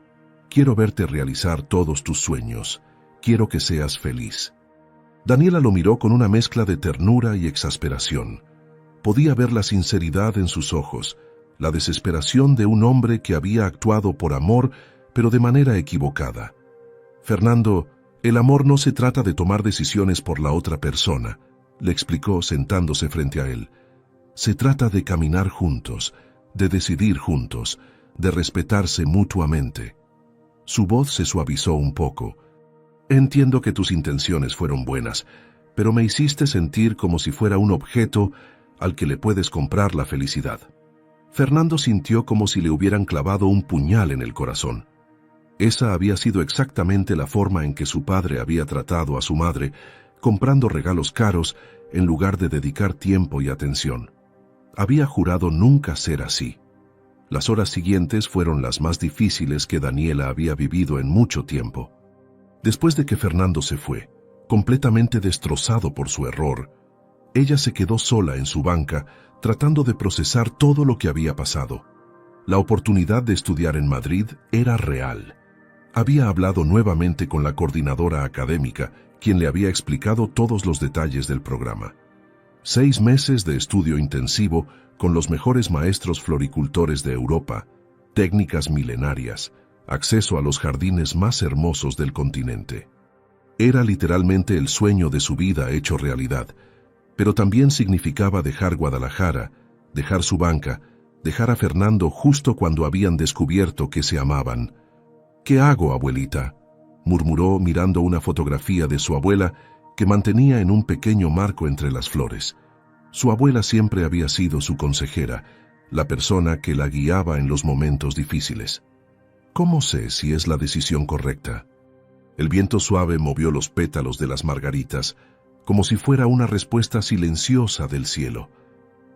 Quiero verte realizar todos tus sueños. Quiero que seas feliz. Daniela lo miró con una mezcla de ternura y exasperación. Podía ver la sinceridad en sus ojos, la desesperación de un hombre que había actuado por amor, pero de manera equivocada. Fernando, el amor no se trata de tomar decisiones por la otra persona, le explicó sentándose frente a él. Se trata de caminar juntos, de decidir juntos, de respetarse mutuamente. Su voz se suavizó un poco. Entiendo que tus intenciones fueron buenas, pero me hiciste sentir como si fuera un objeto al que le puedes comprar la felicidad. Fernando sintió como si le hubieran clavado un puñal en el corazón. Esa había sido exactamente la forma en que su padre había tratado a su madre, comprando regalos caros en lugar de dedicar tiempo y atención. Había jurado nunca ser así. Las horas siguientes fueron las más difíciles que Daniela había vivido en mucho tiempo. Después de que Fernando se fue, completamente destrozado por su error, ella se quedó sola en su banca, tratando de procesar todo lo que había pasado. La oportunidad de estudiar en Madrid era real. Había hablado nuevamente con la coordinadora académica, quien le había explicado todos los detalles del programa. 6 meses de estudio intensivo con los mejores maestros floricultores de Europa, técnicas milenarias, acceso a los jardines más hermosos del continente. Era literalmente el sueño de su vida hecho realidad, pero también significaba dejar Guadalajara, dejar su banca, dejar a Fernando justo cuando habían descubierto que se amaban. «¿Qué hago, abuelita?», murmuró mirando una fotografía de su abuela que mantenía en un pequeño marco entre las flores. Su abuela siempre había sido su consejera, la persona que la guiaba en los momentos difíciles. ¿Cómo sé si es la decisión correcta? El viento suave movió los pétalos de las margaritas, como si fuera una respuesta silenciosa del cielo.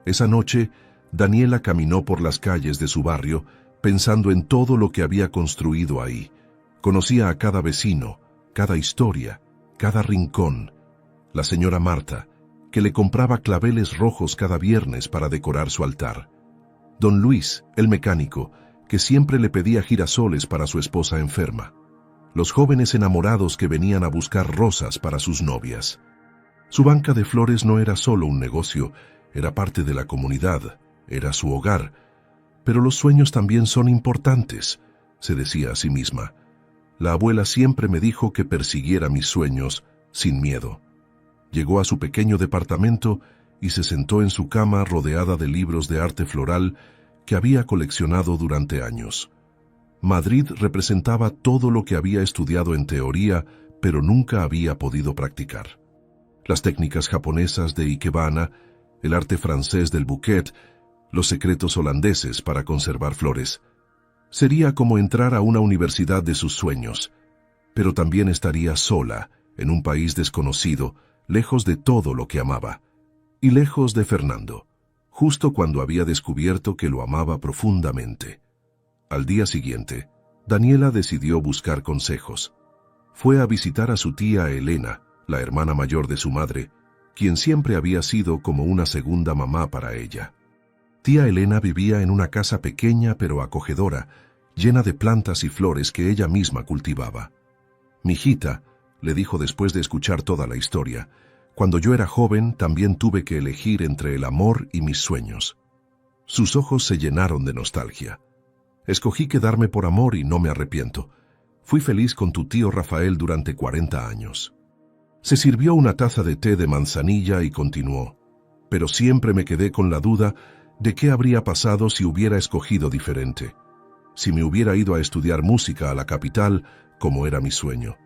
Esa noche, Daniela caminó por las calles de su barrio, pensando en todo lo que había construido ahí. Conocía a cada vecino, cada historia, cada rincón. La señora Marta, que le compraba claveles rojos cada viernes para decorar su altar. Don Luis, el mecánico, que siempre le pedía girasoles para su esposa enferma. Los jóvenes enamorados que venían a buscar rosas para sus novias. Su banca de flores no era solo un negocio, era parte de la comunidad, era su hogar. Pero los sueños también son importantes, se decía a sí misma. La abuela siempre me dijo que persiguiera mis sueños sin miedo. Llegó a su pequeño departamento y se sentó en su cama rodeada de libros de arte floral que había coleccionado durante años. Madrid representaba todo lo que había estudiado en teoría, pero nunca había podido practicar. Las técnicas japonesas de ikebana, el arte francés del bouquet, los secretos holandeses para conservar flores. Sería como entrar a una universidad de sus sueños, pero también estaría sola, en un país desconocido, lejos de todo lo que amaba, y lejos de Fernando, justo cuando había descubierto que lo amaba profundamente. Al día siguiente, Daniela decidió buscar consejos. Fue a visitar a su tía Elena, la hermana mayor de su madre, quien siempre había sido como una segunda mamá para ella. Tía Elena vivía en una casa pequeña pero acogedora, llena de plantas y flores que ella misma cultivaba. «Mijita», le dijo después de escuchar toda la historia, «cuando yo era joven también tuve que elegir entre el amor y mis sueños». Sus ojos se llenaron de nostalgia. «Escogí quedarme por amor y no me arrepiento. Fui feliz con tu tío Rafael durante 40 años». Se sirvió una taza de té de manzanilla y continuó. «Pero siempre me quedé con la duda ¿De qué habría pasado si hubiera escogido diferente? Si me hubiera ido a estudiar música a la capital, como era mi sueño.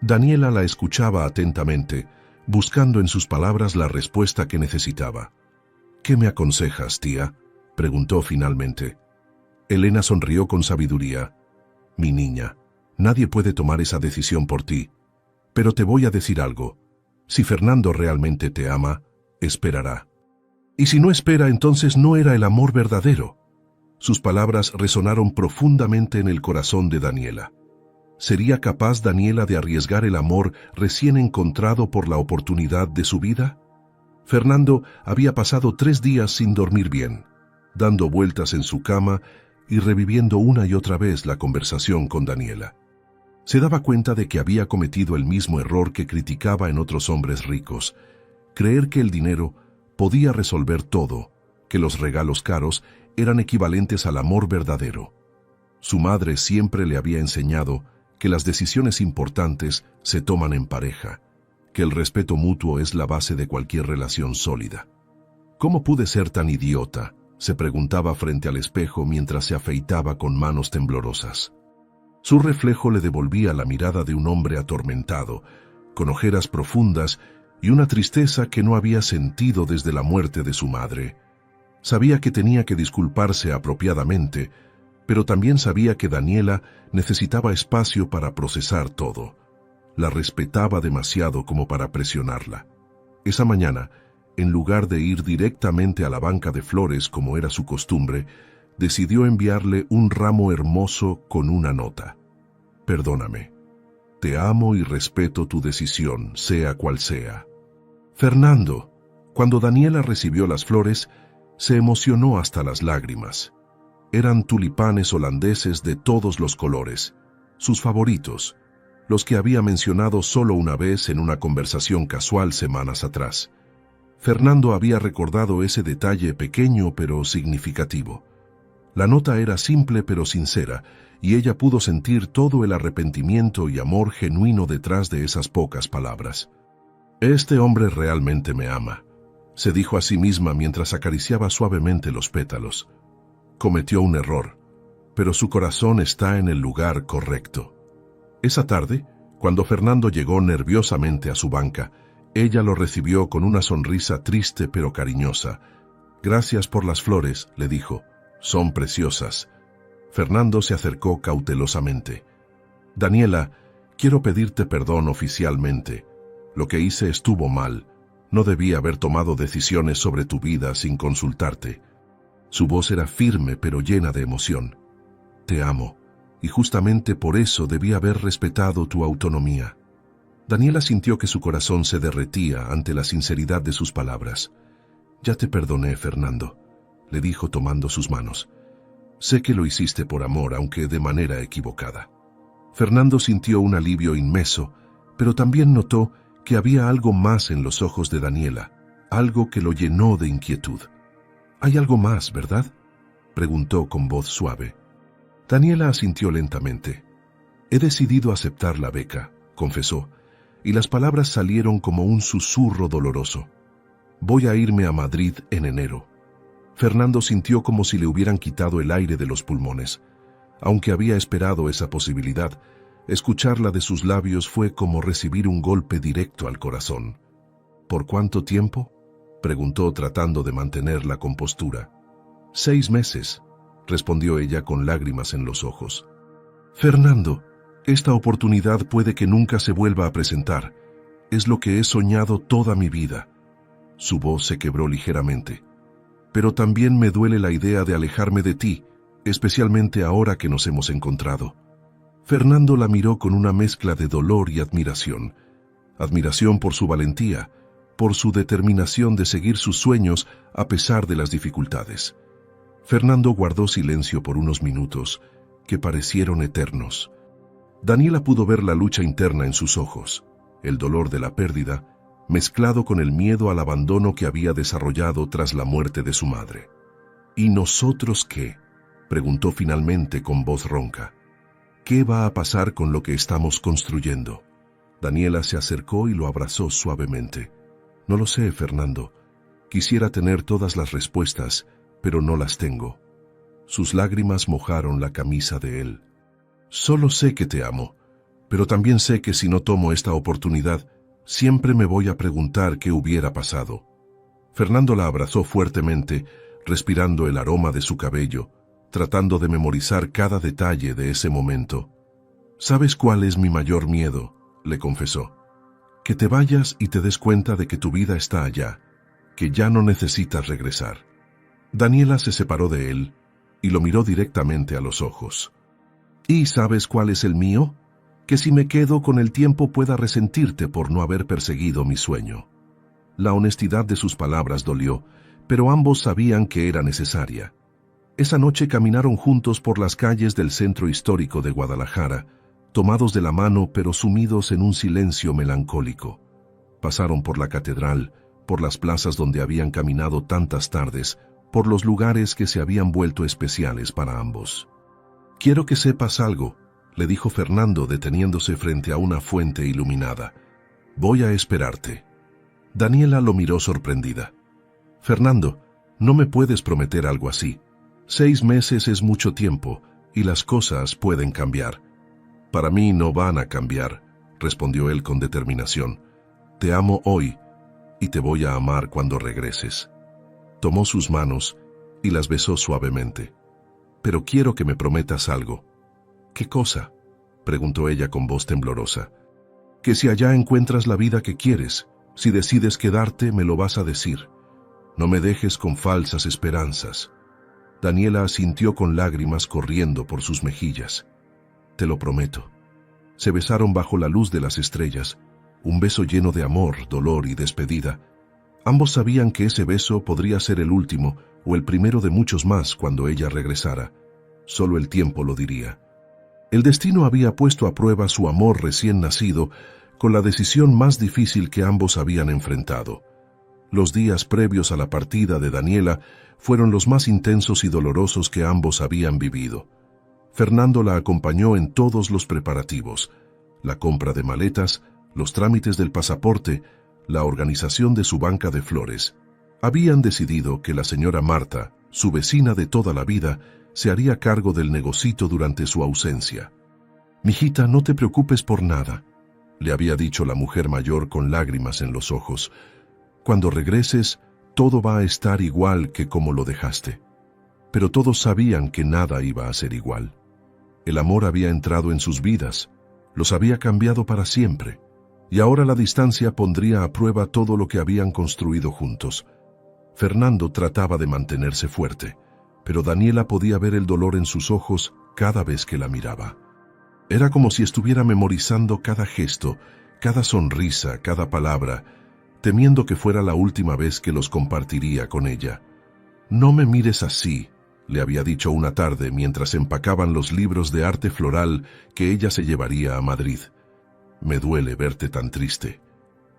Daniela la escuchaba atentamente, buscando en sus palabras la respuesta que necesitaba. ¿Qué me aconsejas, tía?, preguntó finalmente. Elena sonrió con sabiduría. Mi niña, nadie puede tomar esa decisión por ti. Pero te voy a decir algo. Si Fernando realmente te ama, esperará. Y si no espera, entonces no era el amor verdadero. Sus palabras resonaron profundamente en el corazón de Daniela. ¿Sería capaz Daniela de arriesgar el amor recién encontrado por la oportunidad de su vida? Fernando había pasado 3 días sin dormir bien, dando vueltas en su cama y reviviendo una y otra vez la conversación con Daniela. Se daba cuenta de que había cometido el mismo error que criticaba en otros hombres ricos: creer que el dinero podía resolver todo, que los regalos caros eran equivalentes al amor verdadero. Su madre siempre le había enseñado que las decisiones importantes se toman en pareja, que el respeto mutuo es la base de cualquier relación sólida. ¿Cómo pude ser tan idiota?, se preguntaba frente al espejo mientras se afeitaba con manos temblorosas. Su reflejo le devolvía la mirada de un hombre atormentado, con ojeras profundas y una tristeza que no había sentido desde la muerte de su madre. Sabía que tenía que disculparse apropiadamente, pero también sabía que Daniela necesitaba espacio para procesar todo. La respetaba demasiado como para presionarla. Esa mañana, en lugar de ir directamente a la banca de flores como era su costumbre, decidió enviarle un ramo hermoso con una nota. Perdóname. Te amo y respeto tu decisión, sea cual sea. Fernando. Cuando Daniela recibió las flores, se emocionó hasta las lágrimas. Eran tulipanes holandeses de todos los colores, sus favoritos, los que había mencionado solo una vez en una conversación casual semanas atrás. Fernando había recordado ese detalle pequeño pero significativo. La nota era simple pero sincera, y ella pudo sentir todo el arrepentimiento y amor genuino detrás de esas pocas palabras. Este hombre realmente me ama, se dijo a sí misma mientras acariciaba suavemente los pétalos. Cometió un error, pero su corazón está en el lugar correcto. Esa tarde, cuando Fernando llegó nerviosamente a su banca, ella lo recibió con una sonrisa triste pero cariñosa. Gracias por las flores, le dijo. Son preciosas. Fernando se acercó cautelosamente. Daniela, quiero pedirte perdón oficialmente. Lo que hice estuvo mal. No debí haber tomado decisiones sobre tu vida sin consultarte. Su voz era firme pero llena de emoción. Te amo, y justamente por eso debí haber respetado tu autonomía. Daniela sintió que su corazón se derretía ante la sinceridad de sus palabras. Ya te perdoné, Fernando, le dijo tomando sus manos. Sé que lo hiciste por amor, aunque de manera equivocada. Fernando sintió un alivio inmenso, pero también notó que había algo más en los ojos de Daniela, algo que lo llenó de inquietud. ¿Hay algo más, verdad?, preguntó con voz suave. Daniela asintió lentamente. He decidido aceptar la beca, confesó, y las palabras salieron como un susurro doloroso. Voy a irme a Madrid en enero. Fernando sintió como si le hubieran quitado el aire de los pulmones. Aunque había esperado esa posibilidad, escucharla de sus labios fue como recibir un golpe directo al corazón. ¿Por cuánto tiempo?, preguntó tratando de mantener la compostura. 6 meses, respondió ella con lágrimas en los ojos. Fernando, esta oportunidad puede que nunca se vuelva a presentar. Es lo que he soñado toda mi vida. Su voz se quebró ligeramente. Pero también me duele la idea de alejarme de ti, especialmente ahora que nos hemos encontrado. Fernando la miró con una mezcla de dolor y admiración. Admiración por su valentía, por su determinación de seguir sus sueños a pesar de las dificultades. Fernando guardó silencio por unos minutos, que parecieron eternos. Daniela pudo ver la lucha interna en sus ojos, el dolor de la pérdida, mezclado con el miedo al abandono que había desarrollado tras la muerte de su madre. ¿Y nosotros qué?, preguntó finalmente con voz ronca. ¿Qué va a pasar con lo que estamos construyendo? Daniela se acercó y lo abrazó suavemente. No lo sé, Fernando. Quisiera tener todas las respuestas, pero no las tengo. Sus lágrimas mojaron la camisa de él. Solo sé que te amo, pero también sé que si no tomo esta oportunidad, siempre me voy a preguntar qué hubiera pasado. Fernando la abrazó fuertemente, respirando el aroma de su cabello, tratando de memorizar cada detalle de ese momento. «¿Sabes cuál es mi mayor miedo?», le confesó. «Que te vayas y te des cuenta de que tu vida está allá, que ya no necesitas regresar». Daniela se separó de él y lo miró directamente a los ojos. «¿Y sabes cuál es el mío? Que si me quedo con el tiempo pueda resentirte por no haber perseguido mi sueño». La honestidad de sus palabras dolió, pero ambos sabían que era necesaria. Esa noche caminaron juntos por las calles del centro histórico de Guadalajara, tomados de la mano pero sumidos en un silencio melancólico. Pasaron por la catedral, por las plazas donde habían caminado tantas tardes, por los lugares que se habían vuelto especiales para ambos. «Quiero que sepas algo», le dijo Fernando deteniéndose frente a una fuente iluminada. «Voy a esperarte». Daniela lo miró sorprendida. «Fernando, no me puedes prometer algo así. 6 meses es mucho tiempo y las cosas pueden cambiar». «Para mí no van a cambiar», respondió él con determinación. «Te amo hoy y te voy a amar cuando regreses». Tomó sus manos y las besó suavemente. «Pero quiero que me prometas algo». «¿Qué cosa?», preguntó ella con voz temblorosa. «Que si allá encuentras la vida que quieres, si decides quedarte, me lo vas a decir. No me dejes con falsas esperanzas». Daniela asintió con lágrimas corriendo por sus mejillas. «Te lo prometo». Se besaron bajo la luz de las estrellas, un beso lleno de amor, dolor y despedida. Ambos sabían que ese beso podría ser el último o el primero de muchos más cuando ella regresara. Solo el tiempo lo diría. El destino había puesto a prueba su amor recién nacido con la decisión más difícil que ambos habían enfrentado. Los días previos a la partida de Daniela fueron los más intensos y dolorosos que ambos habían vivido. Fernando la acompañó en todos los preparativos: la compra de maletas, los trámites del pasaporte, la organización de su banca de flores. Habían decidido que la señora Marta, su vecina de toda la vida, se haría cargo del negocito durante su ausencia. «Mijita, no te preocupes por nada», le había dicho la mujer mayor con lágrimas en los ojos. «Cuando regreses, todo va a estar igual que como lo dejaste». Pero todos sabían que nada iba a ser igual. El amor había entrado en sus vidas, los había cambiado para siempre, y ahora la distancia pondría a prueba todo lo que habían construido juntos. Fernando trataba de mantenerse fuerte, pero Daniela podía ver el dolor en sus ojos cada vez que la miraba. Era como si estuviera memorizando cada gesto, cada sonrisa, cada palabra, temiendo que fuera la última vez que los compartiría con ella. «No me mires así», le había dicho una tarde mientras empacaban los libros de arte floral que ella se llevaría a Madrid. «Me duele verte tan triste».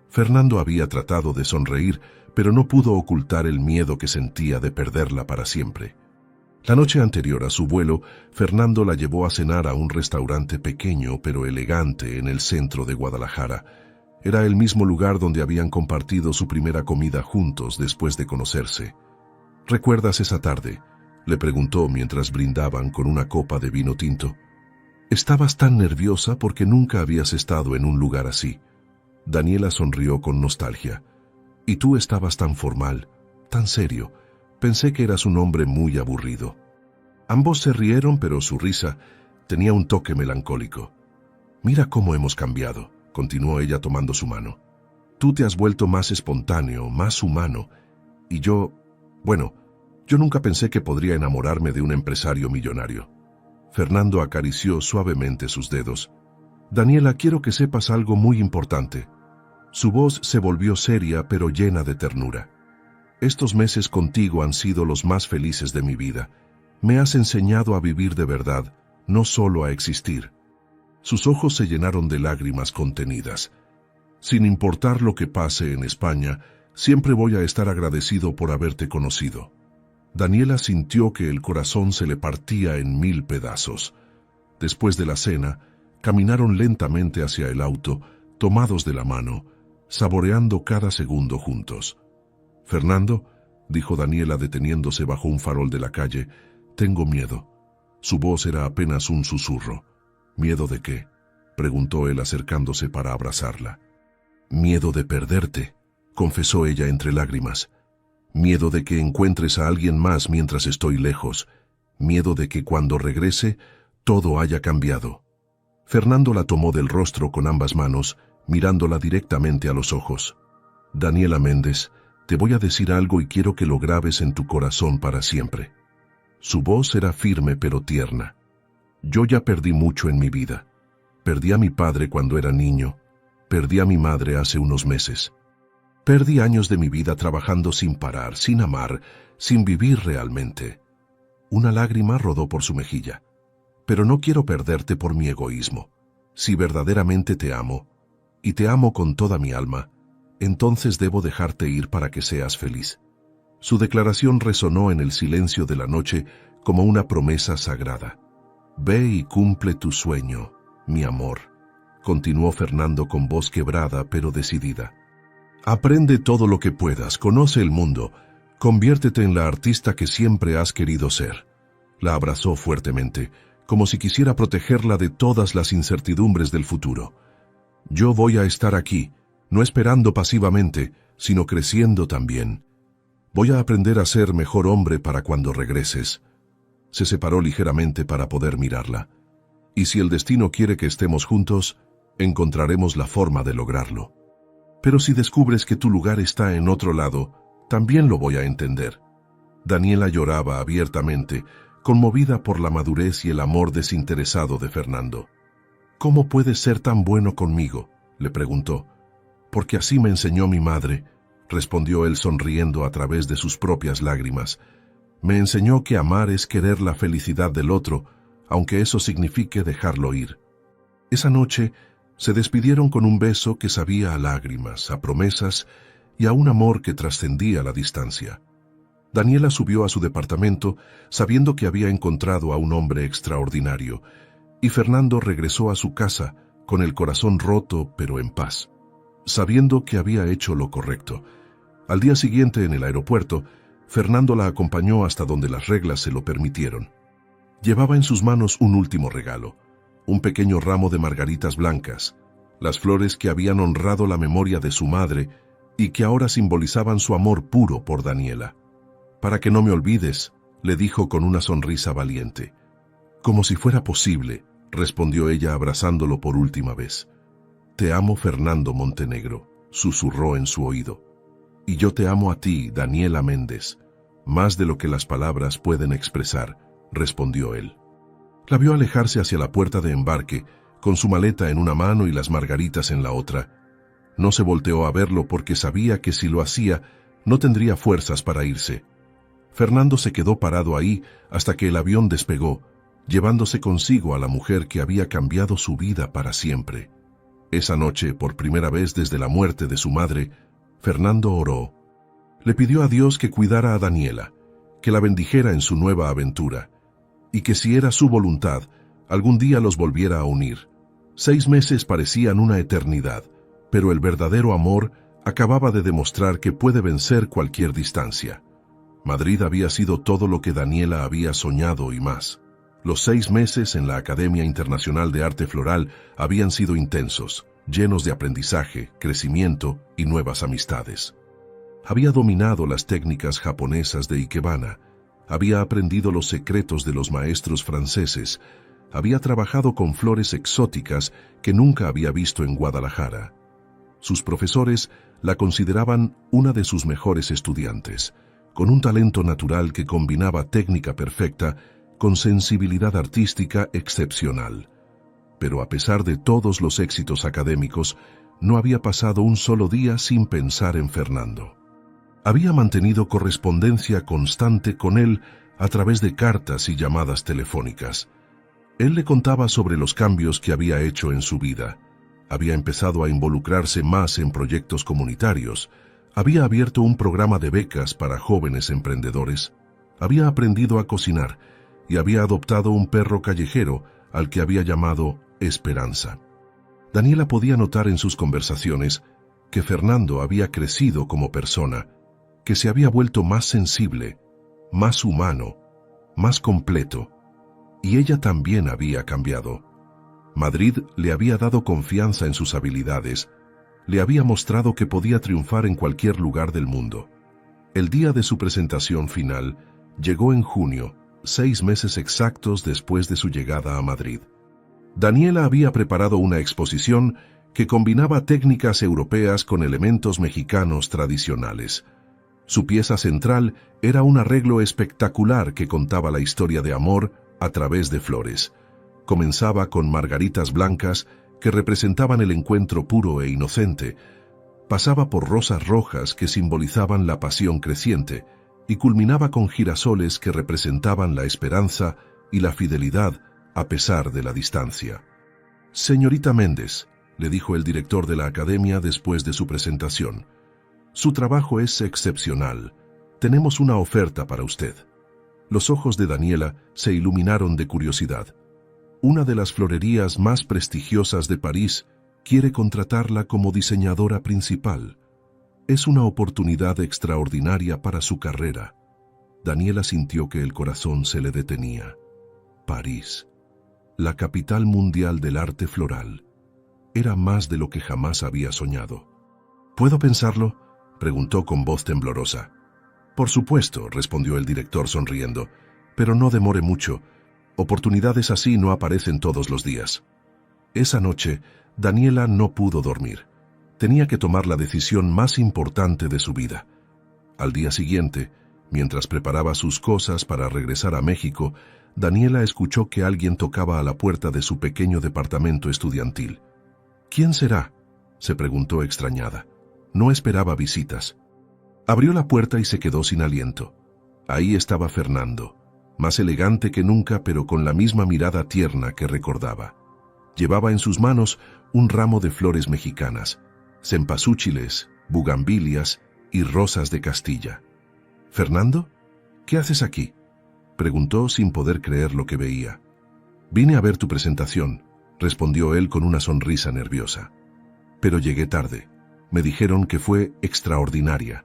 Fernando había tratado de sonreír, pero no pudo ocultar el miedo que sentía de perderla para siempre. La noche anterior a su vuelo, Fernando la llevó a cenar a un restaurante pequeño pero elegante en el centro de Guadalajara. Era el mismo lugar donde habían compartido su primera comida juntos después de conocerse. «¿Recuerdas esa tarde?», le preguntó mientras brindaban con una copa de vino tinto. «Estabas tan nerviosa porque nunca habías estado en un lugar así». Daniela sonrió con nostalgia. «Y tú estabas tan formal, tan serio. Pensé que eras un hombre muy aburrido». Ambos se rieron, pero su risa tenía un toque melancólico. «Mira cómo hemos cambiado», continuó ella tomando su mano. «Tú te has vuelto más espontáneo, más humano. Y yo nunca pensé que podría enamorarme de un empresario millonario». Fernando acarició suavemente sus dedos. «Daniela, quiero que sepas algo muy importante». Su voz se volvió seria pero llena de ternura. «Estos meses contigo han sido los más felices de mi vida. Me has enseñado a vivir de verdad, no solo a existir». Sus ojos se llenaron de lágrimas contenidas. «Sin importar lo que pase en España, siempre voy a estar agradecido por haberte conocido». Daniela sintió que el corazón se le partía en 1000 pedazos. Después de la cena, caminaron lentamente hacia el auto, tomados de la mano, saboreando cada segundo juntos. «Fernando», dijo Daniela deteniéndose bajo un farol de la calle. Tengo miedo. Su voz era apenas un susurro. ¿Miedo de qué?, preguntó él acercándose para abrazarla. Miedo de perderte, confesó ella entre lágrimas. Miedo de que encuentres a alguien más mientras estoy lejos. Miedo de que cuando regrese todo haya cambiado. Fernando la tomó del rostro con ambas manos, mirándola directamente a los ojos. Daniela Méndez, te voy a decir algo y quiero que lo grabes en tu corazón para siempre. Su voz era firme pero tierna. Yo ya perdí mucho en mi vida. Perdí a mi padre cuando era niño. Perdí a mi madre hace unos meses. Perdí años de mi vida trabajando sin parar, sin amar, sin vivir realmente. Una lágrima rodó por su mejilla. Pero no quiero perderte por mi egoísmo. Si verdaderamente te amo, y te amo con toda mi alma, entonces debo dejarte ir para que seas feliz. Su declaración resonó en el silencio de la noche como una promesa sagrada. Ve y cumple tu sueño, mi amor, continuó Fernando con voz quebrada pero decidida. Aprende todo lo que puedas, conoce el mundo, conviértete en la artista que siempre has querido ser. La abrazó fuertemente, como si quisiera protegerla de todas las incertidumbres del futuro. Yo voy a estar aquí, no esperando pasivamente, sino creciendo también. Voy a aprender a ser mejor hombre para cuando regreses. Se separó ligeramente para poder mirarla. Y si el destino quiere que estemos juntos, encontraremos la forma de lograrlo. Pero si descubres que tu lugar está en otro lado, también lo voy a entender. Daniela lloraba abiertamente, conmovida por la madurez y el amor desinteresado de Fernando. ¿Cómo puedes ser tan bueno conmigo?, le preguntó. Porque así me enseñó mi madre, respondió él sonriendo a través de sus propias lágrimas. Me enseñó que amar es querer la felicidad del otro, aunque eso signifique dejarlo ir. Esa noche se despidieron con un beso que sabía a lágrimas, a promesas y a un amor que trascendía la distancia. Daniela subió a su departamento sabiendo que había encontrado a un hombre extraordinario, y Fernando regresó a su casa con el corazón roto pero en paz, sabiendo que había hecho lo correcto. Al día siguiente en el aeropuerto, Fernando la acompañó hasta donde las reglas se lo permitieron. Llevaba en sus manos un último regalo, un pequeño ramo de margaritas blancas, las flores que habían honrado la memoria de su madre y que ahora simbolizaban su amor puro por Daniela. Para que no me olvides, le dijo con una sonrisa valiente. Como si fuera posible, respondió ella abrazándolo por última vez. Te amo, Fernando Montenegro, susurró en su oído. Y yo te amo a ti, Daniela Méndez, más de lo que las palabras pueden expresar, respondió él. La vio alejarse hacia la puerta de embarque, con su maleta en una mano y las margaritas en la otra. No se volteó a verlo porque sabía que si lo hacía, no tendría fuerzas para irse. Fernando se quedó parado ahí hasta que el avión despegó, llevándose consigo a la mujer que había cambiado su vida para siempre. Esa noche, por primera vez desde la muerte de su madre, Fernando oró. Le pidió a Dios que cuidara a Daniela, que la bendijera en su nueva aventura, y que si era su voluntad, algún día los volviera a unir. 6 meses parecían una eternidad, pero el verdadero amor acababa de demostrar que puede vencer cualquier distancia. Madrid había sido todo lo que Daniela había soñado y más. Los 6 meses en la Academia Internacional de Arte Floral habían sido intensos, llenos de aprendizaje, crecimiento y nuevas amistades. Había dominado las técnicas japonesas de Ikebana, había aprendido los secretos de los maestros franceses, había trabajado con flores exóticas que nunca había visto en Guadalajara. Sus profesores la consideraban una de sus mejores estudiantes, con un talento natural que combinaba técnica perfecta con sensibilidad artística excepcional. Pero a pesar de todos los éxitos académicos, no había pasado un solo día sin pensar en Fernando. Había mantenido correspondencia constante con él a través de cartas y llamadas telefónicas. Él le contaba sobre los cambios que había hecho en su vida. Había empezado a involucrarse más en proyectos comunitarios, había abierto un programa de becas para jóvenes emprendedores, había aprendido a cocinar y había adoptado un perro callejero al que había llamado Esperanza. Daniela podía notar en sus conversaciones que Fernando había crecido como persona, que se había vuelto más sensible, más humano, más completo. Y ella también había cambiado. Madrid le había dado confianza en sus habilidades, le había mostrado que podía triunfar en cualquier lugar del mundo. El día de su presentación final llegó en junio, 6 meses exactos después de su llegada a Madrid. Daniela había preparado una exposición que combinaba técnicas europeas con elementos mexicanos tradicionales. Su pieza central era un arreglo espectacular que contaba la historia de amor a través de flores. Comenzaba con margaritas blancas que representaban el encuentro puro e inocente, pasaba por rosas rojas que simbolizaban la pasión creciente y culminaba con girasoles que representaban la esperanza y la fidelidad a pesar de la distancia. «Señorita Méndez», le dijo el director de la academia después de su presentación, «su trabajo es excepcional. Tenemos una oferta para usted». Los ojos de Daniela se iluminaron de curiosidad. Una de las florerías más prestigiosas de París quiere contratarla como diseñadora principal. Es una oportunidad extraordinaria para su carrera. Daniela sintió que el corazón se le detenía. París, la capital mundial del arte floral, era más de lo que jamás había soñado. «¿Puedo pensarlo?», preguntó con voz temblorosa. «Por supuesto», respondió el director sonriendo, «pero no demore mucho. Oportunidades así no aparecen todos los días». Esa noche, Daniela no pudo dormir. Tenía que tomar la decisión más importante de su vida. Al día siguiente, mientras preparaba sus cosas para regresar a México, Daniela escuchó que alguien tocaba a la puerta de su pequeño departamento estudiantil. «¿Quién será?», se preguntó extrañada. No esperaba visitas. Abrió la puerta y se quedó sin aliento. Ahí estaba Fernando, más elegante que nunca, pero con la misma mirada tierna que recordaba. Llevaba en sus manos un ramo de flores mexicanas, cempasúchiles, bugambilias y rosas de Castilla. «¿Fernando? ¿Qué haces aquí?», preguntó sin poder creer lo que veía. «Vine a ver tu presentación», respondió él con una sonrisa nerviosa. «Pero llegué tarde. Me dijeron que fue extraordinaria».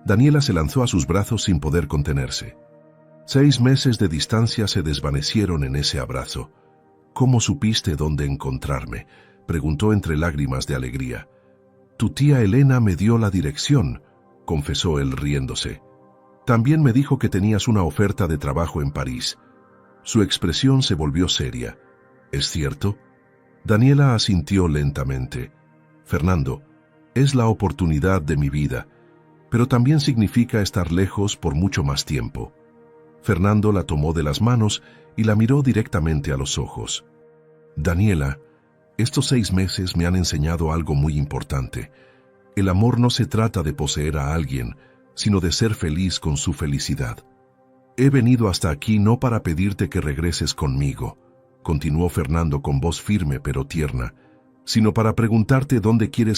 Daniela se lanzó a sus brazos sin poder contenerse. 6 meses de distancia se desvanecieron en ese abrazo. «¿Cómo supiste dónde encontrarme?», preguntó entre lágrimas de alegría. «Tu tía Elena me dio la dirección», confesó él riéndose. «También me dijo que tenías una oferta de trabajo en París». Su expresión se volvió seria. «¿Es cierto?». Daniela asintió lentamente. «Fernando, es la oportunidad de mi vida, pero también significa estar lejos por mucho más tiempo». Fernando la tomó de las manos y la miró directamente a los ojos. «Daniela, estos 6 meses me han enseñado algo muy importante. El amor no se trata de poseer a alguien, sino de ser feliz con su felicidad. He venido hasta aquí no para pedirte que regreses conmigo», continuó Fernando con voz firme pero tierna, «sino para preguntarte dónde quieres